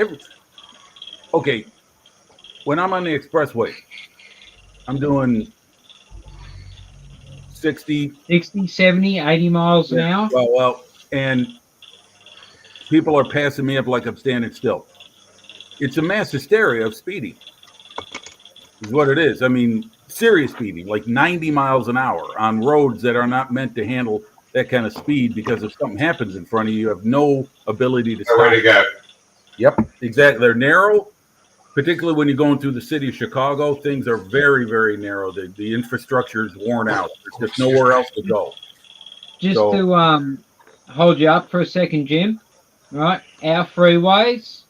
Speaker 1: Okay, when I'm on the expressway, I'm doing 60,
Speaker 4: 70, 80 miles an hour.
Speaker 1: Well, and people are passing me up like I'm standing still. It's a mass hysteria of speeding, is what it is. I mean, serious speeding, like 90 miles an hour on roads that are not meant to handle that kind of speed, because if something happens in front of you, you have no ability to stop.
Speaker 2: Nowhere to go.
Speaker 1: Yep, exactly. They're narrow, particularly when you're going through the city of Chicago. Things are very, very narrow. The infrastructure is worn out. There's just nowhere else to go.
Speaker 4: Just to hold you up for a second, Jim, right? Our freeways,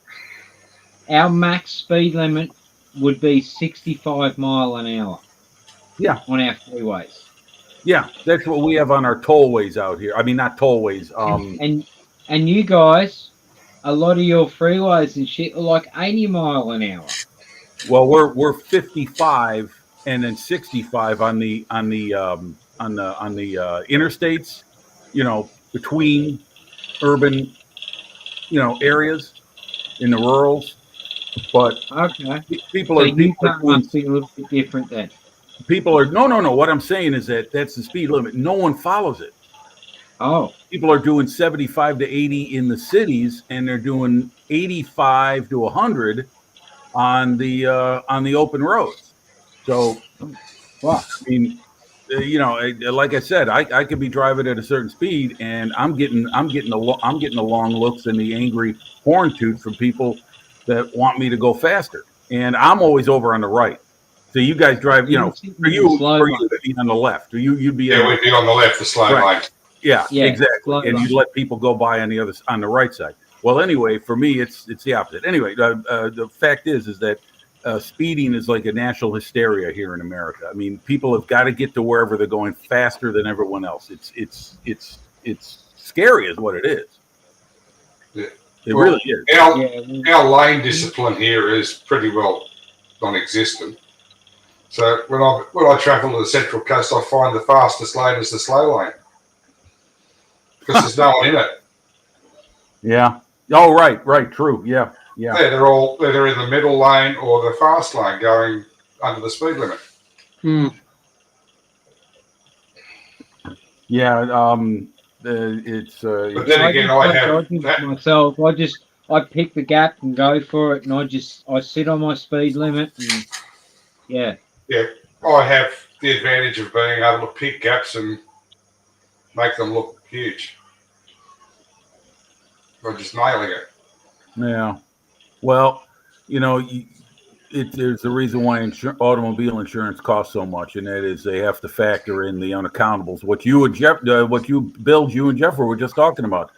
Speaker 4: our max speed limit would be 65 mile an hour.
Speaker 1: Yeah.
Speaker 4: On our freeways.
Speaker 1: Yeah, that's what we have on our tollways out here. I mean, not tollways.
Speaker 4: And you guys, a lot of your freeways and shit are like 80 mile an hour.
Speaker 1: Well, we're 55 and then 65 on the interstates, between urban, areas in the rurals. But
Speaker 4: okay,
Speaker 1: people are
Speaker 4: be a little bit different then.
Speaker 1: People are no. What I'm saying is that's the speed limit. No one follows it.
Speaker 4: Oh,
Speaker 1: people are doing 75 to 80 in the cities, and they're doing 85 to 100 on the open roads. So,
Speaker 4: wow.
Speaker 1: I mean, like I said, I could be driving at a certain speed, and I'm getting the long looks and the angry horn toot from people that want me to go faster, and I'm always over on the right. So you guys drive, for you to be on the left, or you'd be.
Speaker 2: Yeah, we'd be on the left, the slow lane.
Speaker 1: Yeah, exactly. And you let people go by on the right side. Well, anyway, for me, it's the opposite. Anyway, the fact is that speeding is like a national hysteria here in America. I mean, people have got to get to wherever they're going faster than everyone else. It's scary, is what it is.
Speaker 2: Yeah.
Speaker 1: It really is.
Speaker 2: Our lane discipline here is pretty well non-existent. So when I travel to the Central Coast, I find the fastest lane is the slow lane because there's no one in it.
Speaker 1: Yeah. Oh, right. True. Yeah.
Speaker 2: They're in the middle lane or the fast lane going under the speed limit.
Speaker 1: Yeah. It's.
Speaker 2: But then again, I have
Speaker 4: myself. I pick the gap and go for it, and I sit on my speed limit. And, yeah.
Speaker 2: Yeah, I have the advantage of being able to pick gaps and make them look huge. I'm just nailing it.
Speaker 1: Yeah. Well, there's a reason why automobile insurance costs so much, and that is they have to factor in the unaccountables. What you and Jeff were just talking about.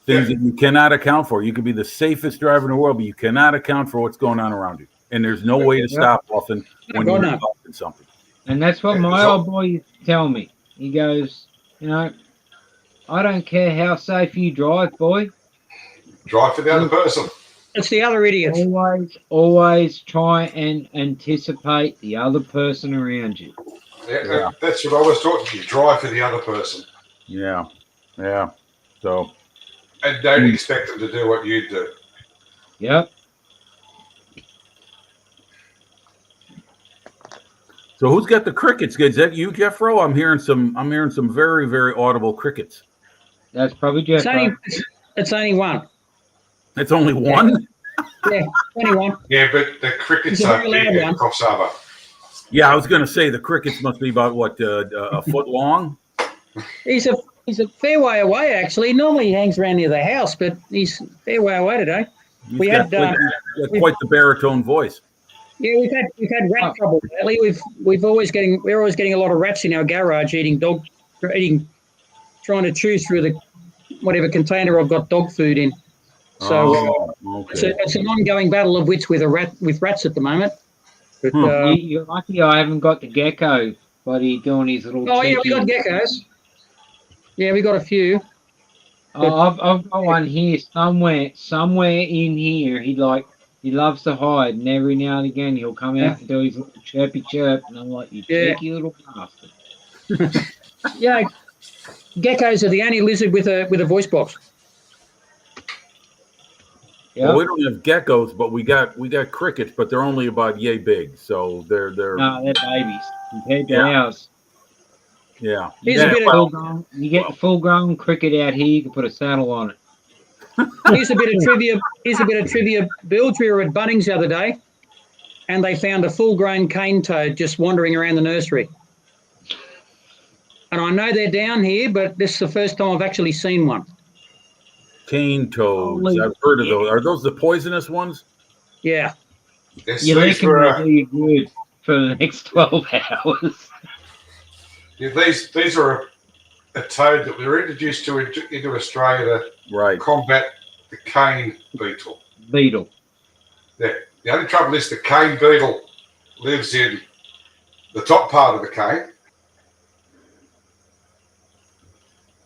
Speaker 1: Things that you cannot account for. You could be the safest driver in the world, but you cannot account for what's going on around you. And there's no way to stop often when you're involved in something.
Speaker 4: And that's what my old boy used to tell me. He goes, I don't care how safe you drive, boy.
Speaker 2: Drive for the other person.
Speaker 3: It's the other idiots.
Speaker 4: Always try and anticipate the other person around you.
Speaker 2: Yeah. That's what I was taught. You drive for the other person.
Speaker 1: Yeah. So.
Speaker 2: And don't expect them to do what you do.
Speaker 4: Yep.
Speaker 1: So who's got the crickets? Is that you, Jeffro? I'm hearing some very, very audible crickets.
Speaker 4: That's probably Jeffro.
Speaker 3: It's only one.
Speaker 1: It's only one?
Speaker 3: Yeah, only one.
Speaker 2: Yeah, but the crickets are big in Coffs Harbour.
Speaker 1: Yeah, I was going to say the crickets must be about a foot long.
Speaker 3: He's a fair way away, actually. Normally he hangs around near the house, but he's a fair way away today.
Speaker 1: He's got quite the baritone voice.
Speaker 3: Yeah, we've had rat trouble lately. We're always getting a lot of rats in our garage eating, trying to chew through the whatever container I've got dog food in. So
Speaker 1: okay.
Speaker 3: it's an ongoing battle of wits with rats at the moment. But,
Speaker 4: You're lucky I haven't got the gecko, buddy, doing his little
Speaker 3: oh yeah, we got
Speaker 4: cheeky.
Speaker 3: geckos. Yeah, we got a few.
Speaker 4: I've got one here somewhere in here. He loves to hide, and every now and again he'll come out and do his little chirpy chirp, and I'm like, you cheeky little bastard.
Speaker 3: Yeah, geckos are the only lizard with a voice box.
Speaker 1: Well, we don't have geckos, but we got crickets, but they're only about yay big, so they're
Speaker 4: No, they're babies compared to
Speaker 1: Yeah.
Speaker 4: ours.
Speaker 1: yeah.
Speaker 3: Here's a bit of
Speaker 4: You get the full-grown cricket out here. You can put a saddle on it.
Speaker 3: Here's a bit of trivia. Bilge, we were at Bunnings the other day, and they found a full-grown cane toad just wandering around the nursery. And I know they're down here, but this is the first time I've actually seen one.
Speaker 1: Cane toads. I've heard of those. Are those the poisonous ones?
Speaker 3: Yeah.
Speaker 2: Yes,
Speaker 4: You
Speaker 2: these
Speaker 4: reckon
Speaker 2: were,
Speaker 4: they'll do you good for the next 12 hours?
Speaker 2: yeah, these are a toad that we were introduced to into Australia to combat the cane beetle. Yeah. The only trouble is the cane beetle lives in the top part of the cane,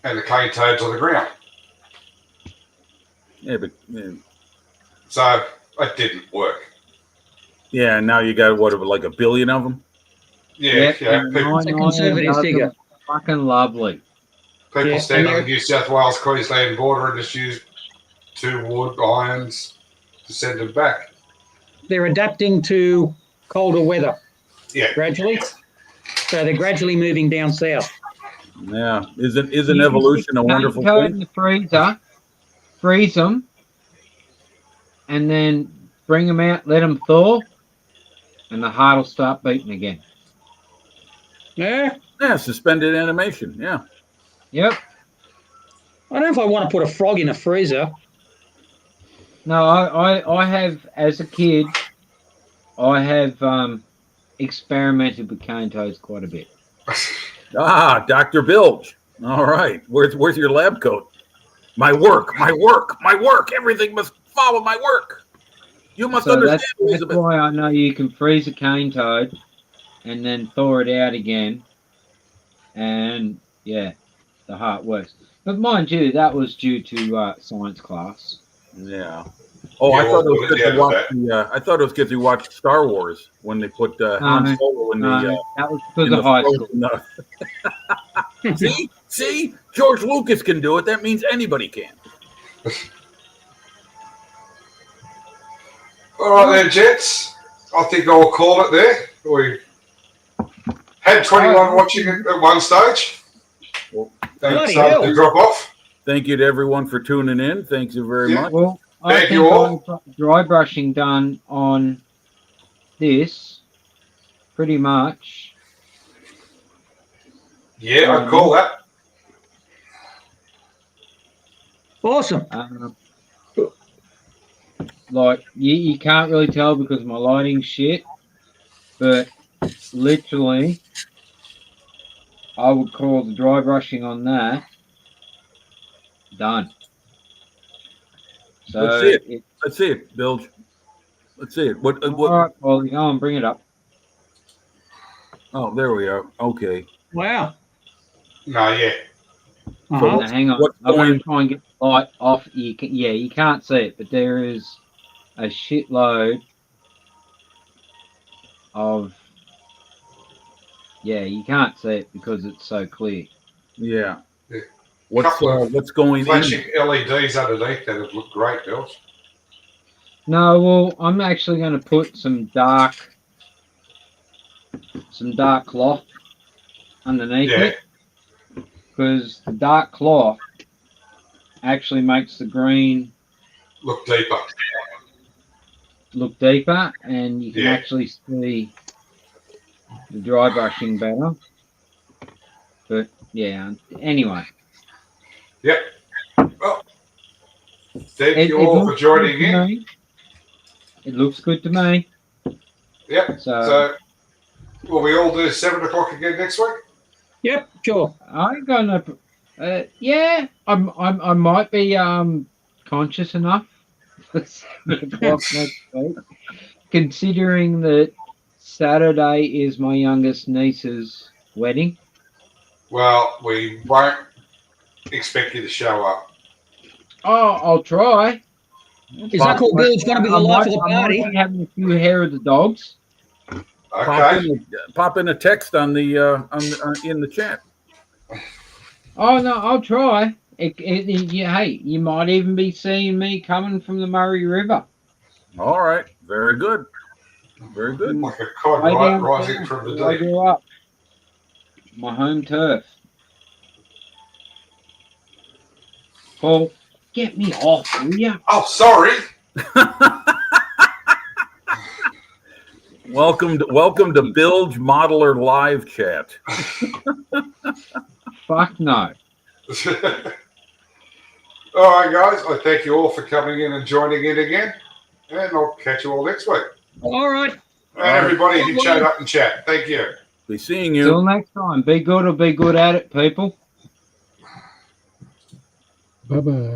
Speaker 2: and the cane toad's on the ground.
Speaker 1: Yeah, but
Speaker 2: So it didn't work.
Speaker 1: yeah, now you got what, like a billion of them?
Speaker 2: Yeah,
Speaker 3: It's a conservative figure.
Speaker 4: Fucking lovely.
Speaker 2: People standing on the New South Wales Queensland border and just use 2 wood irons to send them back.
Speaker 3: They're adapting to colder weather.
Speaker 2: Yeah.
Speaker 3: Gradually. So they're gradually moving down south.
Speaker 1: Yeah. Isn't evolution a wonderful
Speaker 4: thing?
Speaker 1: thing?
Speaker 4: In the freezer, freeze them, and then bring them out, let them thaw, and the heart will start beating again.
Speaker 3: Yeah.
Speaker 1: Yeah, suspended animation. Yeah.
Speaker 4: Yep.
Speaker 3: I don't know if I want to put a frog in a freezer.
Speaker 4: No, I have, as a kid, I have experimented with cane toads quite a bit.
Speaker 1: Ah, Dr. Bilge. All right. Where's your lab coat? My work. Everything must follow my work. You must understand,
Speaker 4: that's
Speaker 1: Elizabeth.
Speaker 4: why I know you can freeze a cane toad and then thaw it out again. And, yeah, the heart works. But mind you, that was due to science class.
Speaker 1: Yeah. Oh, I thought it was because I thought it was because you watched Star Wars when they put Han Solo in the.
Speaker 4: That was because of high school.
Speaker 1: See, George Lucas can do it. That means anybody can.
Speaker 2: All right, then, gents. I think I'll call it there. We had 21 watching it at one stage.
Speaker 1: Well,
Speaker 2: started to drop off.
Speaker 1: Thank you to everyone for tuning in. Thank you very much.
Speaker 4: Well,
Speaker 2: Thank you all.
Speaker 4: I've got dry brushing done on this, pretty much.
Speaker 2: Yeah, I'd call that.
Speaker 3: Awesome.
Speaker 4: Like, you can't really tell because my lighting's shit, but literally, I would call the dry brushing on that done. So
Speaker 1: Let's see it, Bilge. Let's see it. What?
Speaker 4: All right, well, go and bring it up.
Speaker 1: Oh, there we are. Okay.
Speaker 3: Wow.
Speaker 2: No, yeah.
Speaker 3: Uh-huh.
Speaker 4: Now, hang on. I'm going to try and get the light off. You can't see it, but there is a shitload of. Yeah, you can't see it because it's so clear.
Speaker 1: Yeah.
Speaker 2: Yeah.
Speaker 1: What's going
Speaker 2: flashing
Speaker 1: in?
Speaker 2: LEDs underneath that would look great, Bill.
Speaker 4: No, well, I'm actually going to put some dark cloth underneath it, because the dark cloth actually makes the green
Speaker 2: look deeper,
Speaker 4: and you can actually see the dry brushing better. But yeah, anyway.
Speaker 2: Yep. Well, thank you all for joining in.
Speaker 4: It looks good to me.
Speaker 2: Yep. Yep. So will we all do 7 o'clock again next week?
Speaker 3: Yep, sure.
Speaker 4: I'm gonna. Yeah, I might be conscious enough for 7 o'clock next week, considering that Saturday is my youngest niece's wedding.
Speaker 2: Well, we won't expect you to show up.
Speaker 4: Oh, I'll try.
Speaker 3: Is Uncle Bill's going to be the life of the
Speaker 4: I might
Speaker 3: party?
Speaker 4: be having a few hair of the dogs.
Speaker 2: Okay.
Speaker 1: Pop in a text on the in the chat.
Speaker 4: Oh no, I'll try. Hey, you might even be seeing me coming from the Murray River.
Speaker 1: All right, very good, very good.
Speaker 2: Like a cod
Speaker 4: Way down
Speaker 2: rising
Speaker 4: south,
Speaker 2: from the
Speaker 4: where I
Speaker 2: deep.
Speaker 4: grew up. My home turf. Paul, get me off, will ya?
Speaker 2: Oh, sorry.
Speaker 1: Welcome to Bilge Modeler live chat.
Speaker 4: Fuck no.
Speaker 2: All right, guys. I thank you all for coming in and joining in again. And I'll catch you all next week.
Speaker 3: All right.
Speaker 2: And everybody who chat up and chat. Thank you.
Speaker 1: Be seeing you.
Speaker 4: Till next time. Be good or be good at it, people.
Speaker 5: Bye bye.